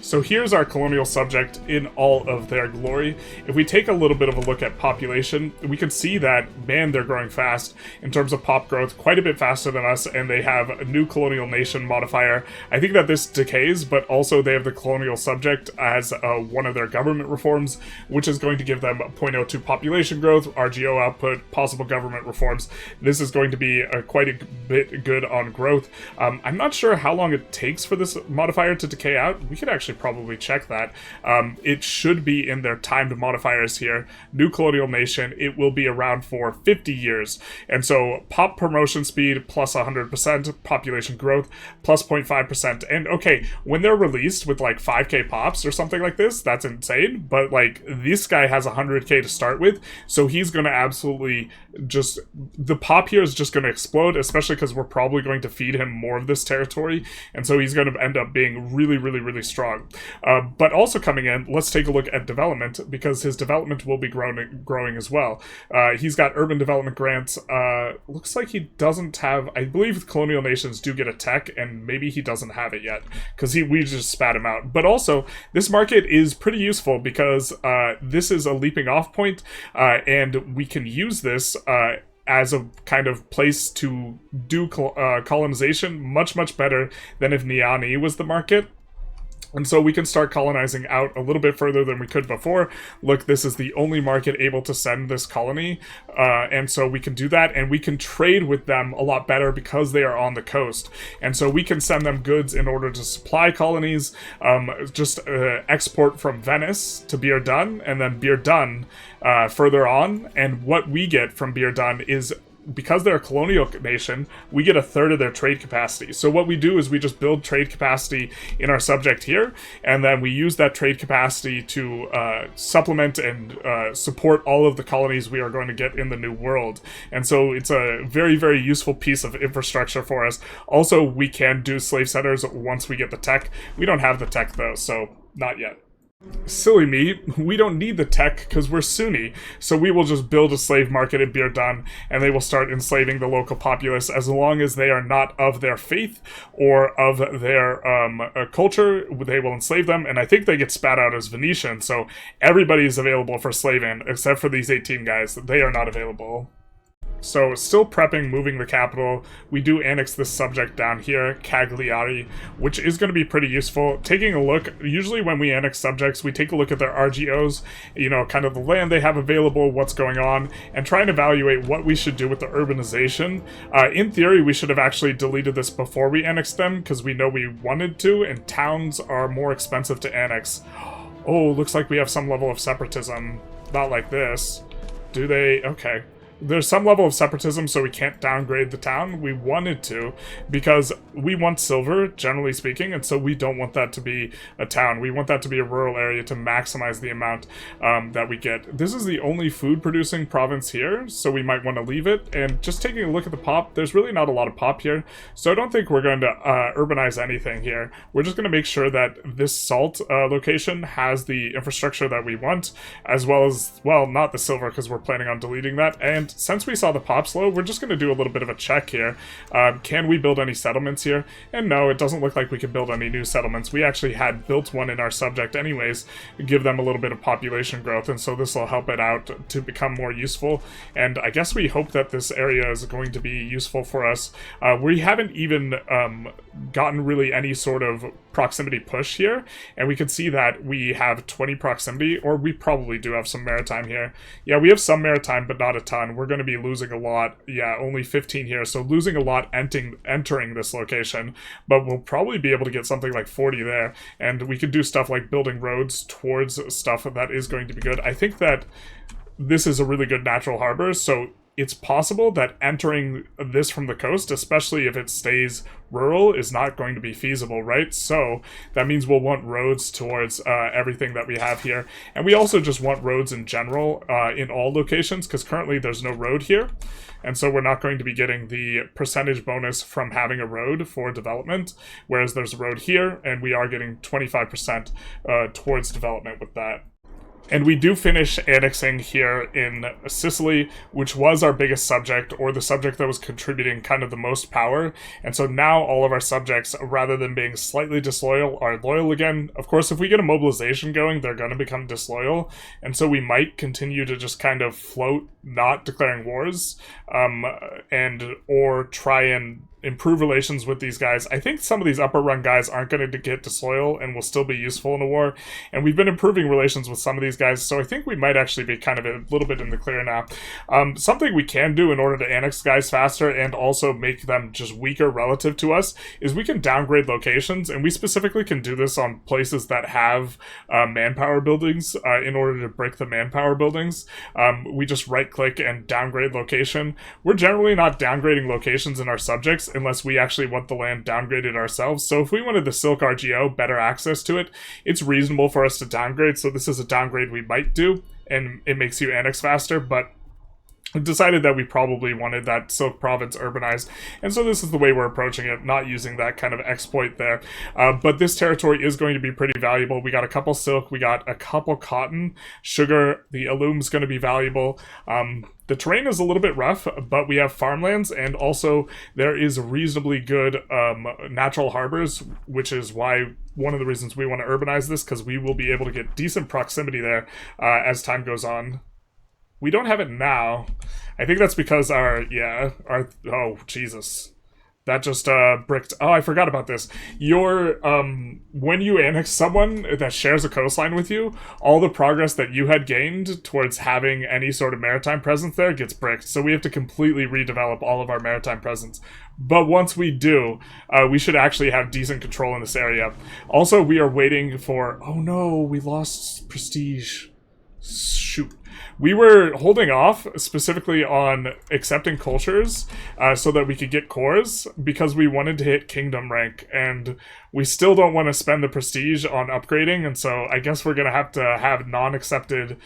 So here's our colonial subject in all of their glory. If we take a little bit of a look at population, we can see that, man, they're growing fast in terms of pop growth, quite a bit faster than us, and they have a new colonial nation modifier. I think that this decays, but also they have the colonial subject as one of their government reforms, which is going to give them 0.02 population growth, RGO output, possible government reforms. This is going to be quite a bit good on growth. I'm not sure how long it takes for this modifier to decay out. We could actually probably check that. It should be in their timed modifiers here. New colonial nation, it will be around for 50 years. And so pop promotion speed plus 100%, population growth plus 0.5%. And okay, when they're released with like 5k pops or something like this, that's insane. But like this guy has 100k to start with, so he's going to absolutely just, the pop here is just going to explode, especially because we're probably going to feed him more of this territory. And so he's going to end up being really strong. But also coming in, let's take a look at development, because his development will be growing as well. He's got urban development grants. Looks like he doesn't have, I believe colonial nations do get a tech, and maybe he doesn't have it yet, because we just spat him out. But also, this market is pretty useful, because this is a leaping off point, and we can use this as a kind of place to do colonization much better than if Niani was the market. And so we can start colonizing out a little bit further than we could before. Look, this is the only market able to send this colony. And so we can do that, and we can trade with them a lot better because they are on the coast. And so we can send them goods in order to supply colonies, just export from Venice to Beer Done, and then Beer Done further on. And what we get from Beer Done is, because they're a colonial nation, we get a third of their trade capacity. So what we do is we just build trade capacity in our subject here, and then we use that trade capacity to supplement and support all of the colonies we are going to get in the New World. And so it's a very, very useful piece of infrastructure for us. Also, we can do slave centers once we get the tech. We don't have the tech though, so not yet. Silly me, we don't need the tech because we're Sunni, so we will just build a slave market in Bir Dan, and they will start enslaving the local populace as long as they are not of their faith or of their culture. They will enslave them, and I think they get spat out as Venetian, so everybody is available for slaving except for these 18 guys. They are not available. So, still prepping, moving the capital. We do annex this subject down here, Cagliari, which is going to be pretty useful. Taking a look, usually when we annex subjects, we take a look at their RGOs, you know, kind of the land they have available, what's going on, and try and evaluate what we should do with the urbanization. In theory, we should have actually deleted this before we annexed them, because we know we wanted to, and towns are more expensive to annex. Oh, looks like we have some level of separatism. Not like this. Do they? Okay. There's some level of separatism, so we can't downgrade the town. We wanted to, because we want silver, generally speaking, and so we don't want that to be a town. We want that to be a rural area to maximize the amount that we get. This is the only food-producing province here, so we might want to leave it. And just taking a look at the pop, there's really not a lot of pop here, so I don't think we're going to urbanize anything here. We're just going to make sure that this salt location has the infrastructure that we want, as well as, well, not the silver, because we're planning on deleting that. And since we saw the pop slow, we're just going to do a little bit of a check here. Can we build any settlements here? And no, it doesn't look like we can build any new settlements. We actually had built one in our subject anyways, give them a little bit of population growth, and so this will help it out to become more useful. And I guess we hope that this area is going to be useful for us. We haven't even gotten really any sort of proximity push here, and we can see that we have 20 proximity, or we probably do have some maritime here. Yeah, we have some maritime, but not a ton. We're going to be losing a lot. Yeah, only 15 here, so losing a lot entering this location, but we'll probably be able to get something like 40 there, and we can do stuff like building roads towards stuff that is going to be good. I think that this is a really good natural harbor, so it's possible that entering this from the coast, especially if it stays rural, is not going to be feasible, right? So that means we'll want roads towards everything that we have here. And we also just want roads in general in all locations, because currently there's no road here. And so we're not going to be getting the percentage bonus from having a road for development, whereas there's a road here, and we are getting 25% towards development with that. And we do finish annexing here in Sicily, which was our biggest subject, or the subject that was contributing kind of the most power. And so now all of our subjects, rather than being slightly disloyal, are loyal again. Of course, if we get a mobilization going, they're going to become disloyal. And so we might continue to just kind of float, not declaring wars, or try and improve relations with these guys. I think some of these upper rung guys aren't going to get disloyal and will still be useful in a war, and we've been improving relations with some of these guys, so I think we might actually be kind of a little bit in the clear now. Something we can do in order to annex guys faster and also make them just weaker relative to us is we can downgrade locations, and we specifically can do this on places that have manpower buildings in order to break the manpower buildings. We just right click and downgrade location. We're generally not downgrading locations in our subjects unless we actually want the land downgraded ourselves. So if we wanted the Silk RGO, better access to it, it's reasonable for us to downgrade. So this is a downgrade we might do, and it makes you annex faster, but decided that we probably wanted that Silk province urbanized, and so this is the way we're approaching it, not using that kind of exploit there. But this territory is going to be pretty valuable. We got a couple silk, we got a couple cotton, sugar, the alum's going to be valuable. The terrain is a little bit rough, but we have farmlands, and also there is reasonably good natural harbors, which is why one of the reasons we want to urbanize this, because we will be able to get decent proximity there as time goes on. We don't have it now. I think that's because oh, Jesus. That just bricked. Oh, I forgot about this. Your when you annex someone that shares a coastline with you, all the progress that you had gained towards having any sort of maritime presence there gets bricked. So we have to completely redevelop all of our maritime presence. But once we do, we should actually have decent control in this area. Also, we are waiting for. Oh no, we lost prestige. Shoot. We were holding off specifically on accepting cultures so that we could get cores because we wanted to hit kingdom rank, and we still don't want to spend the prestige on upgrading, and so I guess we're going to have non-accepted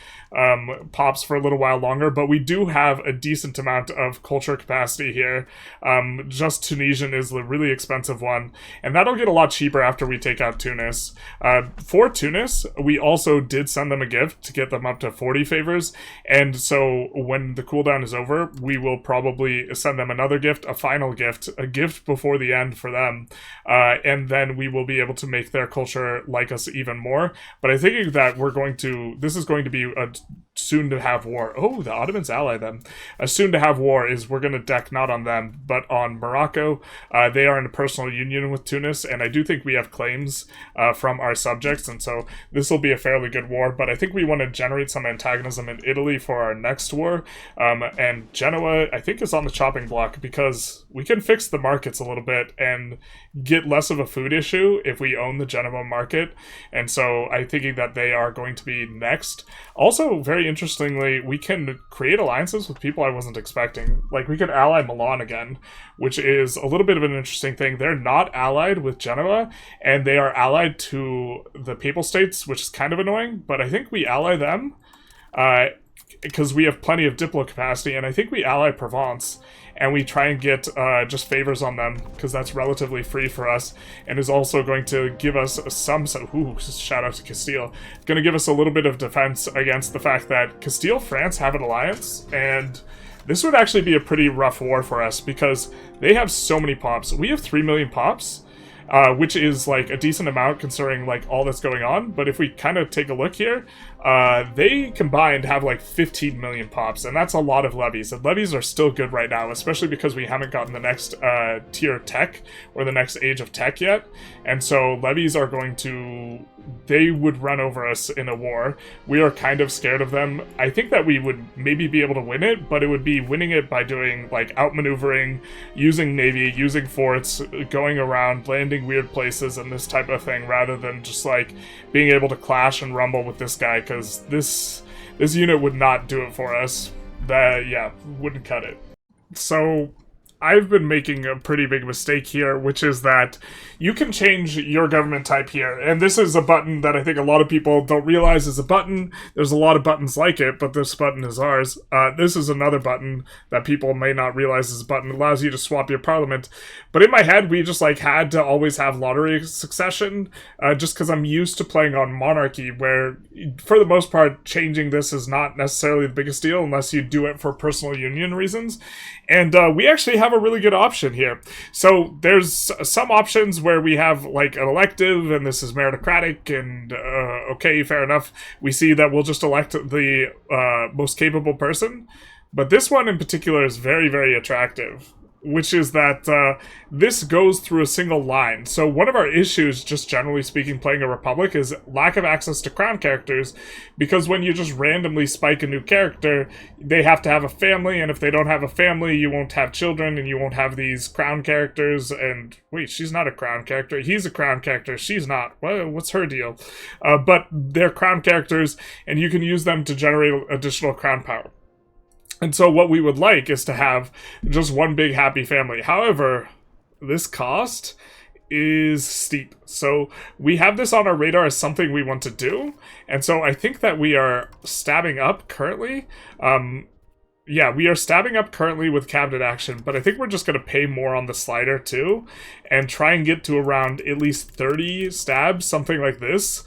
pops for a little while longer, but we do have a decent amount of culture capacity here. Just Tunisian is the really expensive one, and that'll get a lot cheaper after we take out Tunis. For Tunis, we also did send them a gift to get them up to 40 favors, and so when the cooldown is over, we will probably send them another gift, a final gift, a gift before the end for them, and then we will be able to make their culture like us even more. But I think that this is going to be a soon to have war. Oh, the Ottomans ally them. A soon to have war is we're going to deck not on them, but on Morocco. They are in a personal union with Tunis, and I do think we have claims from our subjects, and so this will be a fairly good war, but I think we want to generate some antagonism in Italy for our next war, and Genoa, I think, is on the chopping block because we can fix the markets a little bit and get less of a food issue if we own the Genoa market, and so I'm thinking that they are going to be next. Also, very interestingly, we can create alliances with people I wasn't expecting. Like, we could ally Milan again, which is a little bit of an interesting thing. They're not allied with Genoa, and they are allied to the Papal States, which is kind of annoying, but I think we ally them because we have plenty of diplo capacity, and I think we ally Provence, and we try and get just favors on them, because that's relatively free for us, and is also going to give us some shout out to Castile, going to give us a little bit of defense against the fact that Castile, France have an alliance, and this would actually be a pretty rough war for us, because they have so many pops. We have 3 million pops, which is like a decent amount considering like all that's going on. But if we kind of take a look here, they combined have like 15 million pops, and that's a lot of levies. And levies are still good right now, especially because we haven't gotten the next tier tech or the next age of tech yet. And so levies are going to, they would run over us in a war. We are kind of scared of them. I think that we would maybe be able to win it, but it would be winning it by doing like outmaneuvering, using navy, using forts, going around, landing weird places and this type of thing, rather than just like being able to clash and rumble with this guy, because this unit would not do it for us. Yeah, wouldn't cut it. So I've been making a pretty big mistake here, which is that you can change your government type here. And this is a button that I think a lot of people don't realize is a button. There's a lot of buttons like it, but this button is ours. This is another button that people may not realize is a button. It allows you to swap your parliament. But in my head, we just like had to always have lottery succession, just because I'm used to playing on monarchy, where for the most part, changing this is not necessarily the biggest deal unless you do it for personal union reasons. And we actually have a really good option here. So there's some options where we have like an elective, and this is meritocratic, and okay, fair enough. We see that we'll just elect the most capable person. But this one in particular is very, very attractive, which is that this goes through a single line. So one of our issues, just generally speaking, playing a republic is lack of access to crown characters, because when you just randomly spike a new character, they have to have a family, and if they don't have a family, you won't have children, and you won't have these crown characters. And wait, she's not a crown character. He's a crown character. She's not. Well, what's her deal? But they're crown characters, and you can use them to generate additional crown power. And so what we would like is to have just one big happy family. However, this cost is steep. So we have this on our radar as something we want to do. And so I think that we are stabbing up currently. Yeah, we are stabbing up currently with cabinet action, but I think we're just going to pay more on the slider too, and try and get to around at least 30 stabs, something like this,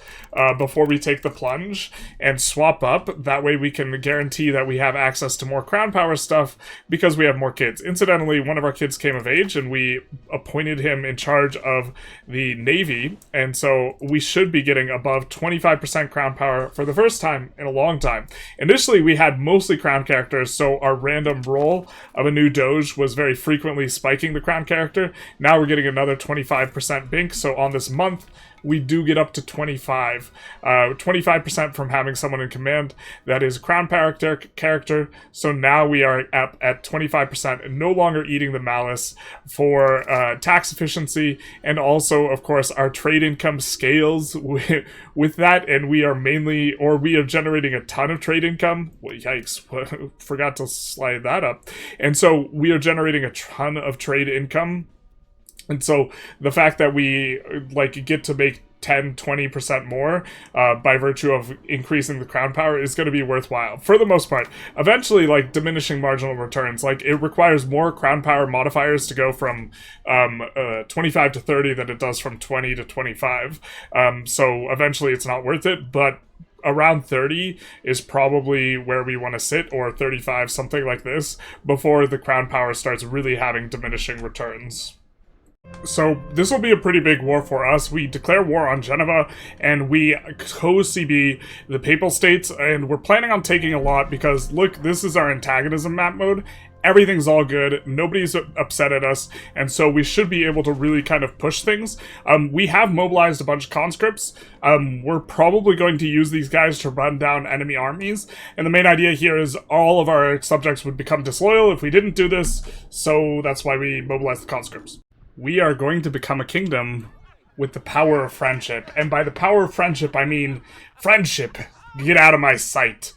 before we take the plunge, and swap up. That way we can guarantee that we have access to more crown power stuff, because we have more kids. Incidentally, one of our kids came of age, and we appointed him in charge of the Navy, and so we should be getting above 25% crown power for the first time in a long time. Initially, we had mostly crown characters, so so our random roll of a new Doge was very frequently spiking the crown character. Now we're getting another 25% bink, so on this month, we do get up to 25. 25% from having someone in command that is crown character. So now we are up at 25%, no longer eating the malice for tax efficiency. And also, of course, our trade income scales with that. And we are generating a ton of trade income. Well, yikes, forgot to slide that up. And so we are generating a ton of trade income. And so the fact that we get to make 10-20% more by virtue of increasing the crown power is going to be worthwhile for the most part. Eventually, diminishing marginal returns, it requires more crown power modifiers to go from 25 to 30 than it does from 20 to 25. So eventually it's not worth it, but around 30 is probably where we want to sit, or 35, something like this, before the crown power starts really having diminishing returns. So this will be a pretty big war for us. We declare war on Genova, and we co-CB the Papal States, and we're planning on taking a lot because, look, this is our antagonism map mode. Everything's all good, nobody's upset at us, and so we should be able to really kind of push things. We have mobilized a bunch of conscripts. We're probably going to use these guys to run down enemy armies, and the main idea here is all of our subjects would become disloyal if we didn't do this, so that's why we mobilized the conscripts. We are going to become a kingdom with the power of friendship. And by the power of friendship, I mean friendship. Get out of my sight.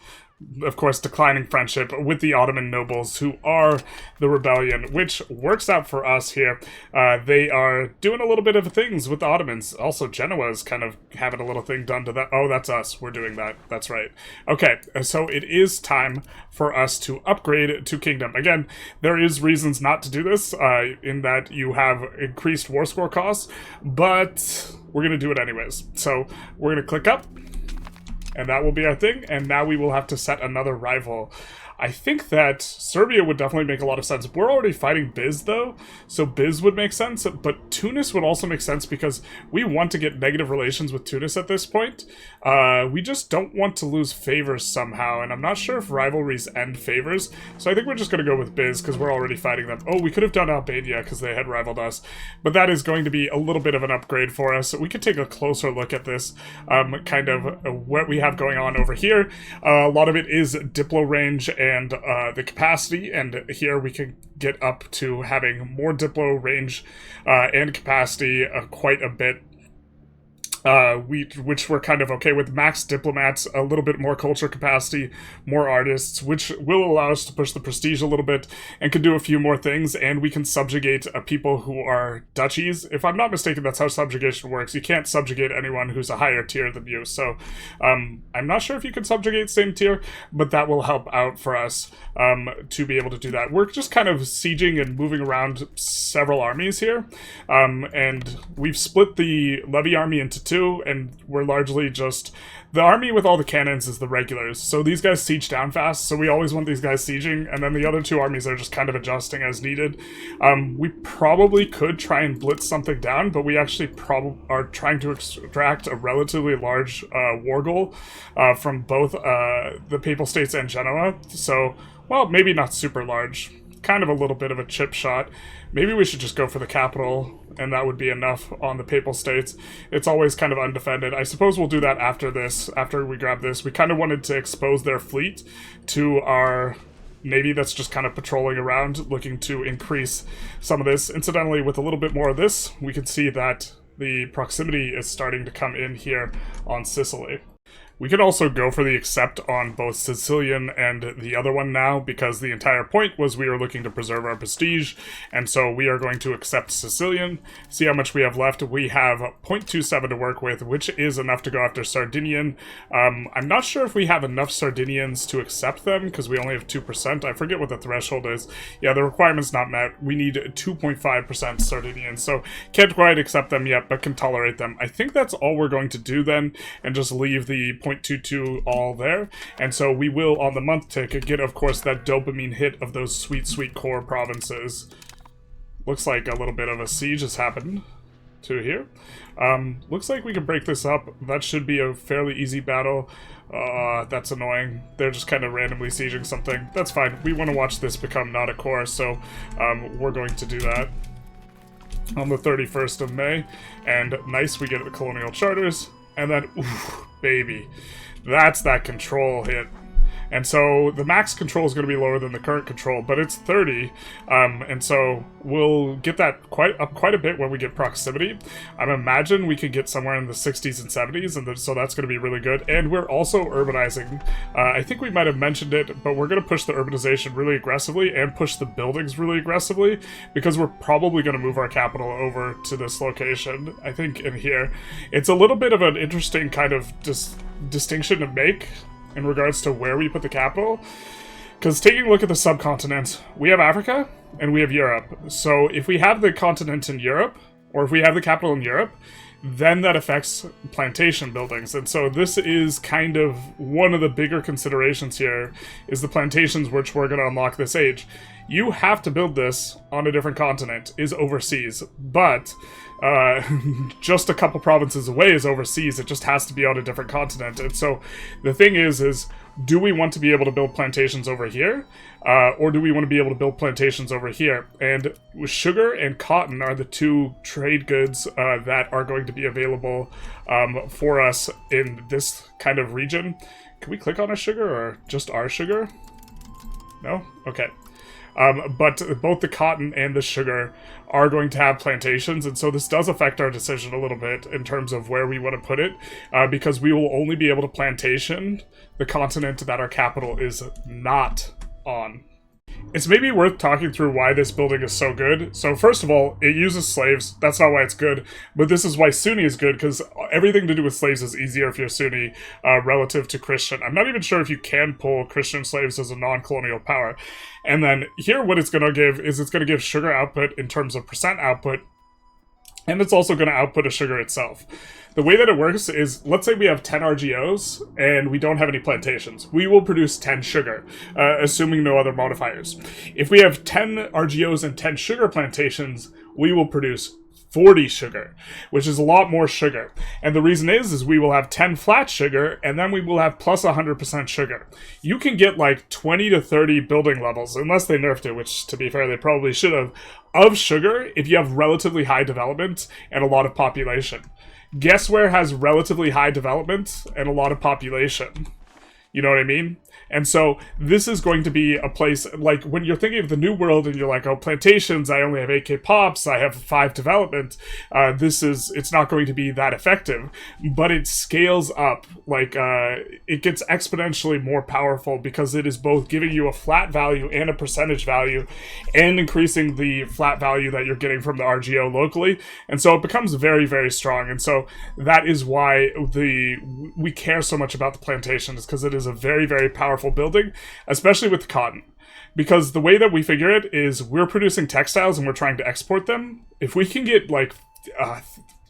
Of course, declining friendship with the Ottoman nobles, who are the rebellion, which works out for us here. They are doing a little bit of things with the Ottomans. Also, Genoa is kind of having a little thing done to that. Oh, that's us. We're doing that. That's right. Okay, so it is time for us to upgrade to kingdom. Again, there is reasons not to do this, in that you have increased war score costs, but we're going to do it anyways. So we're going to click up. And that will be our thing, and now we will have to set another rival. I think that Serbia would definitely make a lot of sense. We're already fighting Biz, though, so Biz would make sense, but Tunis would also make sense because we want to get negative relations with Tunis at this point. We just don't want to lose favors somehow, and I'm not sure if rivalries end favors, so I think we're just going to go with Biz because we're already fighting them. Oh, we could have done Albania because they had rivaled us, but that is going to be a little bit of an upgrade for us. We could take a closer look at this, kind of what we have going on over here. A lot of it is Diplo range and the capacity, and here we can get up to having more Diplo range and capacity quite a bit. Which we're kind of okay with. Max diplomats, a little bit more culture capacity, more artists, which will allow us to push the prestige a little bit and can do a few more things, and we can subjugate people who are duchies. If I'm not mistaken, that's how subjugation works. You can't subjugate anyone who's a higher tier than you, so I'm not sure if you can subjugate same tier, but that will help out for us to be able to do that. We're just kind of sieging and moving around several armies here, and we've split the levy army into two, and we're largely just... The army with all the cannons is the regulars, so these guys siege down fast, so we always want these guys sieging, and then the other two armies are just kind of adjusting as needed. We probably could try and blitz something down, but we actually are trying to extract a relatively large war goal from both the Papal States and Genoa, so, well, maybe not super large. Kind of a little bit of a chip shot. Maybe we should just go for the capital, and that would be enough on the Papal States. It's always kind of undefended. I suppose we'll do that after this, after we grab this. We kind of wanted to expose their fleet to our navy that's just kind of patrolling around, looking to increase some of this. Incidentally, with a little bit more of this, we can see that the proximity is starting to come in here on Sicily. We could also go for the accept on both Sicilian and the other one now, because the entire point was we were looking to preserve our prestige, and so we are going to accept Sicilian, see how much we have left. We have 0.27 to work with, which is enough to go after Sardinian. I'm not sure if we have enough Sardinians to accept them, because we only have 2%. I forget what the threshold is. Yeah, the requirement's not met. We need 2.5% Sardinians, so can't quite accept them yet, but can tolerate them. I think that's all we're going to do then, and just leave the 0.22 all there, and so we will on the month tick get, of course, that dopamine hit of those sweet core provinces. Looks like a little bit of a siege has happened. to here. Looks like we can break this up. That should be a fairly easy battle. That's annoying. They're just kind of randomly sieging something. That's fine. We want to watch this become not a core, so we're going to do that on the 31st of May. And nice, we get the colonial charters. And then, oof, baby. That's that control hit. And so the max control is going to be lower than the current control, but it's 30, and so we'll get that up quite a bit when we get proximity. I imagine we could get somewhere in the 60s and 70s, and so that's going to be really good. And we're also urbanizing. I think we might have mentioned it, but we're going to push the urbanization really aggressively and push the buildings really aggressively, because we're probably going to move our capital over to this location, I think, in here. It's a little bit of an interesting kind of distinction to make in regards to where we put the capital, because taking a look at the subcontinent, we have Africa and we have Europe. So if we have the continent in Europe, or if we have the capital in Europe, then that affects plantation buildings. And so this is kind of one of the bigger considerations here, is the plantations which we're going to unlock this age. You have to build this on a different continent, is overseas, but just a couple provinces away is overseas. It just has to be on a different continent. And so the thing is do we want to be able to build plantations over here? Or do we want to be able to build plantations over here? And sugar and cotton are the two trade goods that are going to be available for us in this kind of region. Can we click on a sugar or just our sugar? No? Okay. But both the cotton and the sugar are going to have plantations, and so this does affect our decision a little bit in terms of where we want to put it, because we will only be able to plantation the continent that our capital is not on. It's maybe worth talking through why this building is so good. So first of all, it uses slaves. That's not why it's good, but this is why Sunni is good, because everything to do with slaves is easier if you're Sunni relative to Christian. I'm not even sure if you can pull Christian slaves as a non-colonial power. And then here what it's going to give is it's going to give sugar output in terms of percent output, and it's also going to output a sugar itself. The way that it works is, let's say we have 10 RGOs and we don't have any plantations. We will produce 10 sugar, assuming no other modifiers. If we have 10 RGOs and 10 sugar plantations, we will produce 40 sugar, which is a lot more sugar. And the reason is we will have 10 flat sugar, and then we will have plus 100% sugar. You can get like 20 to 30 building levels, unless they nerfed it, which to be fair, they probably should have, of sugar if you have relatively high development and a lot of population. Guess where has relatively high development and a lot of population? You know what I mean? And so this is going to be a place, like when you're thinking of the New World and you're like, oh, plantations, I only have 8k pops, I have 5 development, it's not going to be that effective, but it scales up, like it gets exponentially more powerful because it is both giving you a flat value and a percentage value and increasing the flat value that you're getting from the RGO locally. And so it becomes very, very strong. And so that is why we care so much about the plantations, because it is a very, very powerful building, especially with cotton. Because the way that we figure it is we're producing textiles and we're trying to export them. If we can get like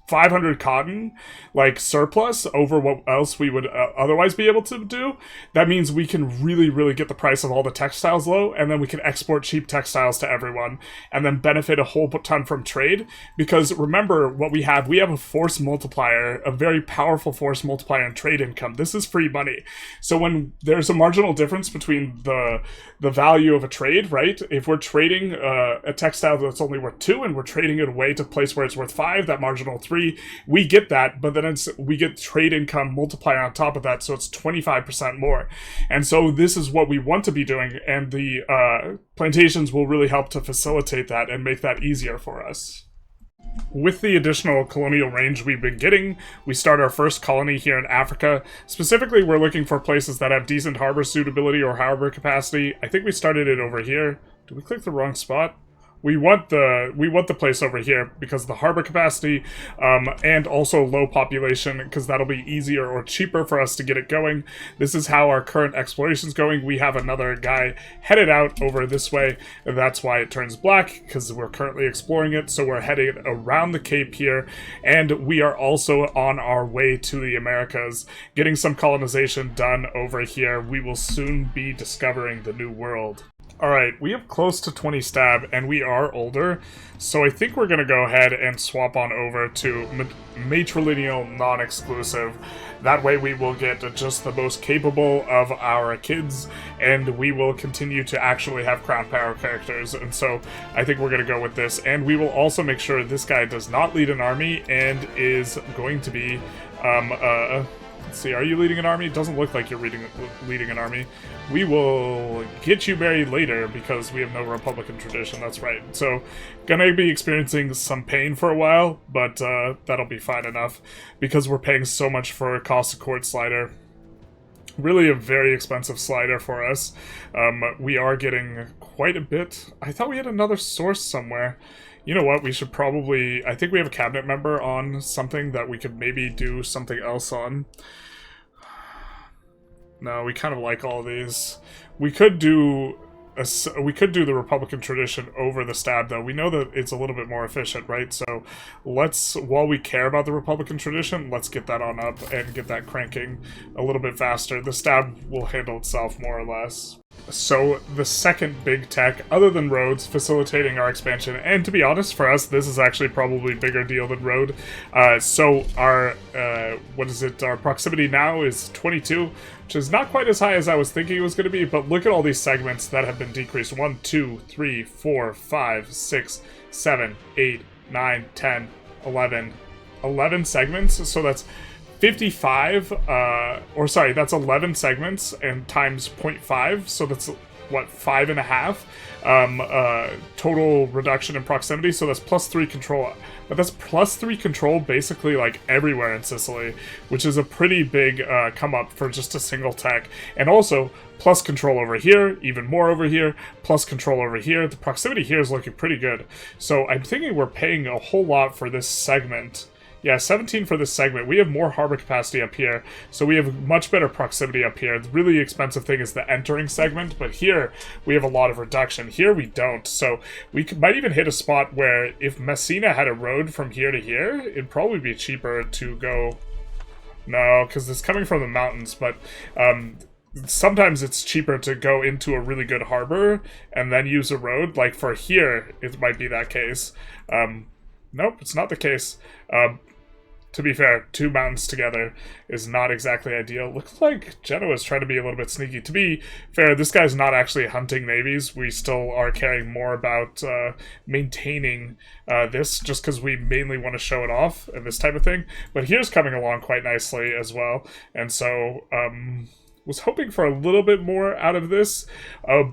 500 cotton, like surplus over what else we would otherwise be able to do, that means we can really, really get the price of all the textiles low, and then we can export cheap textiles to everyone, and then benefit a whole ton from trade. Because remember what we have a force multiplier, a very powerful force multiplier in trade income. This is free money. So when there's a marginal difference between the value of a trade, right? If we're trading a textile that's only worth 2 and we're trading it away to a place where it's worth 5, that marginal 3, we get that, but then we get trade income multiplier on top of that, so it's 25% more. And so this is what we want to be doing, and the plantations will really help to facilitate that and make that easier for us. With the additional colonial range we've been getting, we start our first colony here in Africa. Specifically, we're looking for places that have decent harbor suitability or harbor capacity. I think we started it over here. Did we click the wrong spot? We want the place over here because of the harbor capacity, and also low population, because that'll be easier or cheaper for us to get it going. This is how our current exploration's going. We have another guy headed out over this way. That's why it turns black, because we're currently exploring it. So we're heading around the Cape here, and we are also on our way to the Americas, getting some colonization done over here. We will soon be discovering the New World. Alright, we have close to 20 stab, and we are older, so I think we're going to go ahead and swap on over to matrilineal non-exclusive. That way we will get just the most capable of our kids, and we will continue to actually have crown power characters, and so I think we're going to go with this. And we will also make sure this guy does not lead an army, and is going to be, let's see, are you leading an army? Doesn't look like you're leading an army. We will get you married later because we have no Republican tradition, that's right. So, gonna be experiencing some pain for a while, but that'll be fine enough because we're paying so much for a cost of court slider. Really a very expensive slider for us. We are getting quite a bit. I thought we had another source somewhere. You know what, we should probably... I think we have a cabinet member on something that we could maybe do something else on. No, we kind of like all these. We could do the Republican tradition over the stab, though. We know that it's a little bit more efficient, right? So let's, while we care about the Republican tradition, let's get that on up and get that cranking a little bit faster. The stab will handle itself more or less. So the second big tech, other than roads, facilitating our expansion, and to be honest, for us, this is actually probably a bigger deal than road. So our, our proximity now is 22, which is not quite as high as I was thinking it was going to be, but look at all these segments that have been decreased. 1, 2, 3, 4, 5, 6, 7, 8, 9, 10, 11. 11 segments, so that's 55, that's 11 segments and times 0.5, so that's, what, 5.5 total reduction in proximity, so that's +3 control. But that's +3 control basically like everywhere in Sicily, which is a pretty big come up for just a single tech. And also, plus control over here, even more over here, plus control over here. The proximity here is looking pretty good. So I'm thinking we're paying a whole lot for this segment. Yeah, 17 for this segment. We have more harbor capacity up here, so we have much better proximity up here. The really expensive thing is the entering segment, but here we have a lot of reduction. Here we don't, so we might even hit a spot where if Messina had a road from here to here, it'd probably be cheaper to go... No, because it's coming from the mountains, but... sometimes it's cheaper to go into a really good harbor and then use a road. Like for here, it might be that case. Nope, it's not the case. To be fair, two mountains together is not exactly ideal. Looks like Genoa's trying to be a little bit sneaky. To be fair, this guy's not actually hunting navies. We still are caring more about maintaining this, just because we mainly want to show it off and this type of thing. But here's coming along quite nicely as well. And so, was hoping for a little bit more out of this,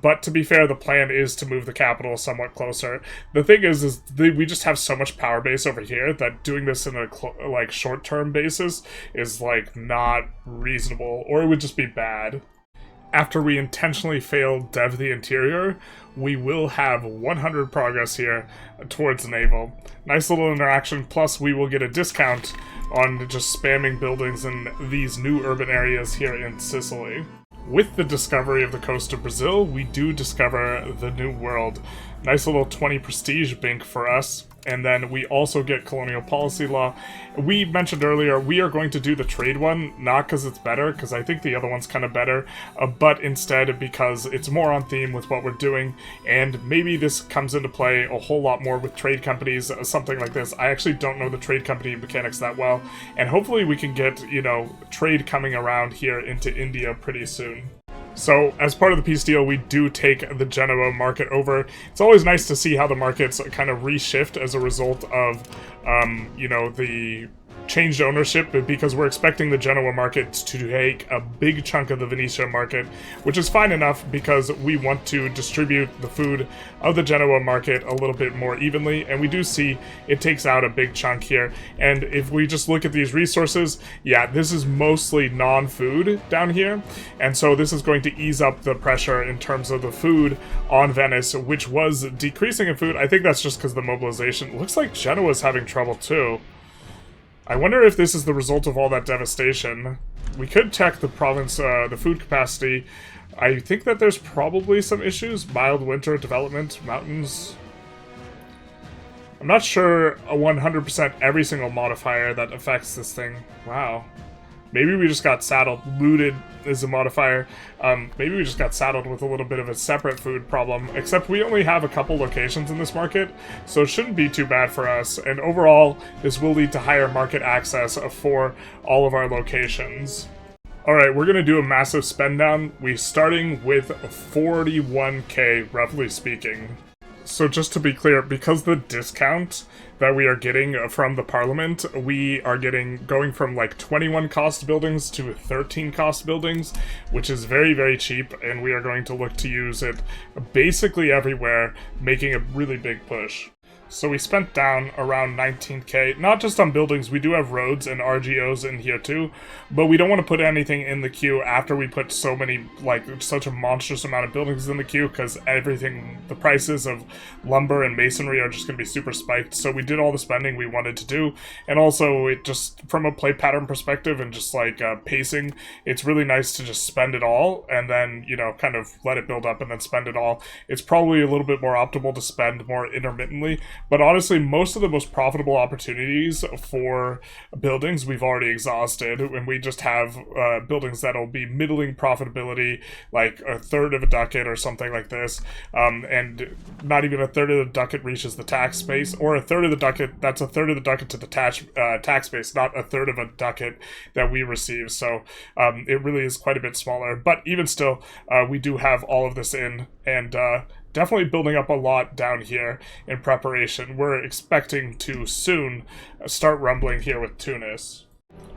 but to be fair, the plan is to move the capital somewhat closer. The thing is we just have so much power base over here that doing this in a short-term basis is like not reasonable, or it would just be bad. After we intentionally fail dev the interior, we will have 100 progress here towards naval. Nice little interaction, plus we will get a discount on just spamming buildings in these new urban areas here in Sicily. With the discovery of the coast of Brazil, we do discover the New World. Nice little 20 prestige bink for us. And then we also get colonial policy law. We mentioned earlier, we are going to do the trade one, not because it's better, because I think the other one's kind of better, but instead because it's more on theme with what we're doing, and maybe this comes into play a whole lot more with trade companies, something like this. I actually don't know the trade company mechanics that well, and hopefully we can get, you know, trade coming around here into India pretty soon. So, as part of the peace deal, we do take the Genoa market over. It's always nice to see how the markets kind of reshift as a result of, you know, the changed ownership, because we're expecting the Genoa market to take a big chunk of the Venetia market, which is fine enough because we want to distribute the food of the Genoa market a little bit more evenly, and we do see it takes out a big chunk here. And if we just look at these resources, yeah, this is mostly non-food down here, and so this is going to ease up the pressure in terms of the food on Venice, which was decreasing in food. I think that's just because the mobilization. Looks like Genoa's having trouble too. I wonder if this is the result of all that devastation. We could check the province, the food capacity. I think that there's probably some issues. Mild winter, development, mountains. I'm not sure 100% every single modifier that affects this thing. Wow. Maybe we just got saddled. Looted is a modifier. Maybe we just got saddled with a little bit of a separate food problem, except we only have a couple locations in this market, so it shouldn't be too bad for us. And overall, this will lead to higher market access for all of our locations. Alright, we're going to do a massive spend down. We're starting with 41k, roughly speaking. So just to be clear, because the discount that we are getting from the Parliament, we are going from like 21 cost buildings to 13 cost buildings, which is very, very cheap, and we are going to look to use it basically everywhere, making a really big push. So we spent down around 19k, not just on buildings, we do have roads and RGOs in here too, but we don't want to put anything in the queue after we put so many, like, such a monstrous amount of buildings in the queue, because the prices of lumber and masonry are just going to be super spiked. So we did all the spending we wanted to do, and also it just, from a play pattern perspective and just like pacing, it's really nice to just spend it all and then, you know, kind of let it build up and then spend it all. It's probably a little bit more optimal to spend more intermittently. But honestly, most of the most profitable opportunities for buildings we've already exhausted, and we just have buildings that'll be middling profitability, like a third of a ducat or something like this, and not even a third of the ducat reaches the tax base, or a third of the ducat, that's a third of the ducat to the tax base, not a third of a ducat that we receive. So it really is quite a bit smaller, but even still, we do have all of this in, and definitely building up a lot down here in preparation. We're expecting to soon start rumbling here with Tunis.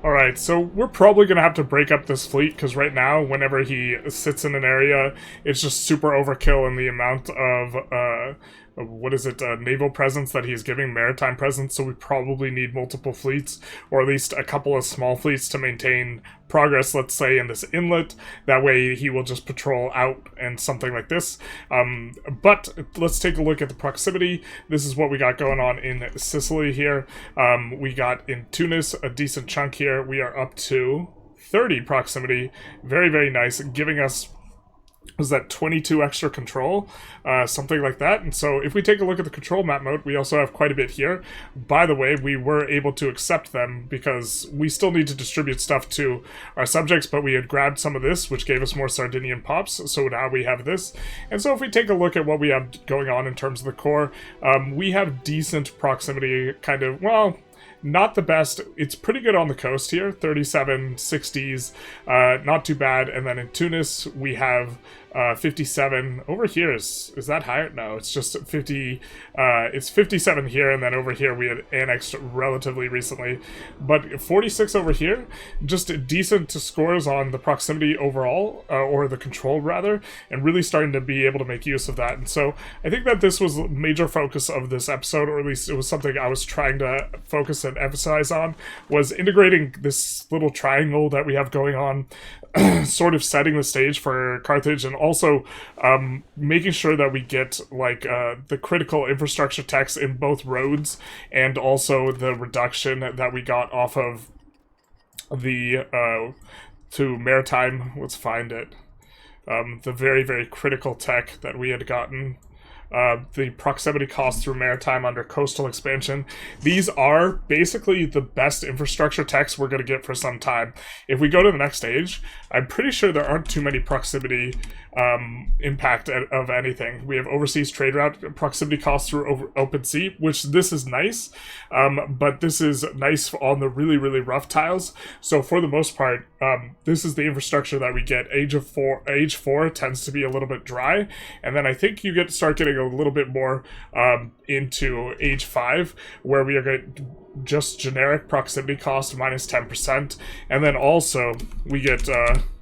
Alright, so we're probably going to have to break up this fleet, because right now, whenever he sits in an area, it's just super overkill in the amount of, naval presence that he's giving, maritime presence, so we probably need multiple fleets, or at least a couple of small fleets to maintain progress, let's say, in this inlet. That way he will just patrol out and something like this. But let's take a look at the proximity. This is what we got going on in Sicily here. We got in Tunis a decent chunk here. We are up to 30 proximity. Very, very nice, giving us, was that 22 extra control, something like that. And so if we take a look at the control map mode, we also have quite a bit here. By the way, we were able to accept them because we still need to distribute stuff to our subjects, but we had grabbed some of this, which gave us more Sardinian pops, so now we have this. And so if we take a look at what we have going on in terms of the core, we have decent proximity, kind of, well, not the best. It's pretty good on the coast here, 37, 60s, not too bad. And then in Tunis, we have 57. Over here, is that higher? No, it's just 50, it's 57 here, and then over here we had annexed relatively recently. But 46 over here, just decent scores on the proximity overall, or the control rather, and really starting to be able to make use of that. And so I think that this was a major focus of this episode, or at least it was something I was trying to focus and emphasize on, was integrating this little triangle that we have going on, sort of setting the stage for Carthage, and also making sure that we get like the critical infrastructure techs in both roads, and also the reduction that we got off of the to maritime. Let's find it. The very, very critical tech that we had gotten. The proximity cost through maritime under coastal expansion. These are basically the best infrastructure techs we're going to get for some time. If we go to the next stage, I'm pretty sure there aren't too many proximity impact of anything. We have overseas trade route proximity costs through open sea, which this is nice, but this is nice on the really, really rough tiles. So for the most part, this is the infrastructure that we get. Age 4 tends to be a little bit dry, and then I think you start getting a little bit more into age 5, where we are getting just generic proximity cost minus 10%, and then also we get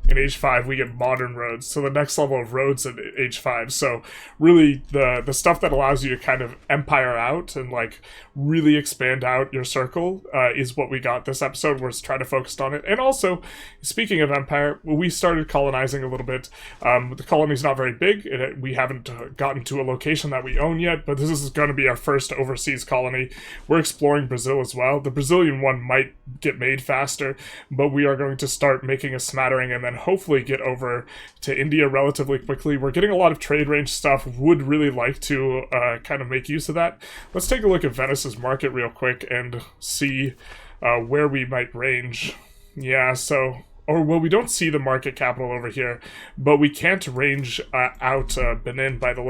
in age 5 we get modern roads, so the next level of roads at age 5. So really the stuff that allows you to kind of empire out and like really expand out your circle is what we got this episode. We're trying to focus on it. And also, speaking of empire, we started colonizing a little bit. The colony's not very big. We haven't gotten to a location that we own yet, but this is going to be our first overseas colony. We're exploring Brazil as well. The Brazilian one might get made faster, but we are going to start making a smattering and then hopefully get over to India relatively quickly. We're getting a lot of trade range stuff. Would really like to kind of make use of that. Let's take a look at Venice's market real quick and see where we might range. Yeah, so, or well, we don't see the market capital over here, but we can't range out Benin by the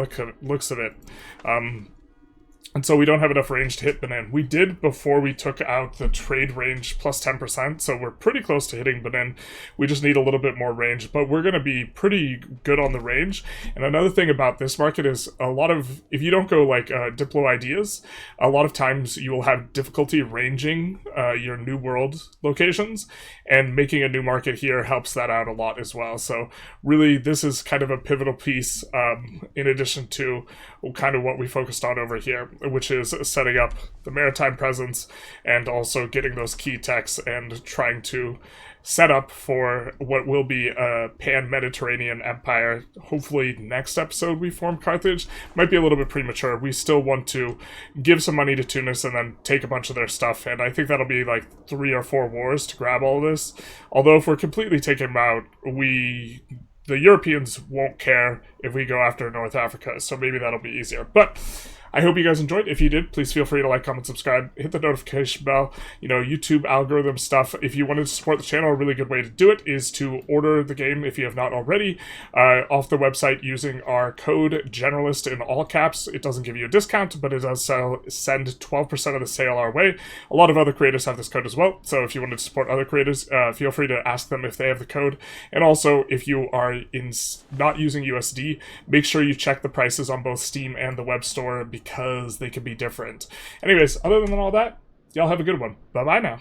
looks of it. And so we don't have enough range to hit Benin. We did before we took out the trade range plus 10%, so we're pretty close to hitting Benin. We just need a little bit more range, but we're going to be pretty good on the range. And another thing about this market is a lot of, if you don't go like Diplo ideas, a lot of times you will have difficulty ranging your New World locations, and making a new market here helps that out a lot as well. So really, this is kind of a pivotal piece in addition to kind of what we focused on over here, which is setting up the maritime presence and also getting those key techs and trying to set up for what will be a pan-Mediterranean empire. Hopefully next episode we form Carthage. Might be a little bit premature. We still want to give some money to Tunis and then take a bunch of their stuff, and I think that'll be like 3 or 4 wars to grab all of this. Although if we're completely taking them out, the Europeans won't care if we go after North Africa, so maybe that'll be easier. But I hope you guys enjoyed. If you did, please feel free to like, comment, subscribe, hit the notification bell, YouTube algorithm stuff. If you wanted to support the channel, a really good way to do it is to order the game, if you have not already, off the website using our code GENERALIST in all caps. It doesn't give you a discount, but it does send 12% of the sale our way. A lot of other creators have this code as well, so if you wanted to support other creators, feel free to ask them if they have the code. And also, if you are not using USD, make sure you check the prices on both Steam and the web store, because they could be different. Anyways, other than all that, y'all have a good one. Bye-bye now.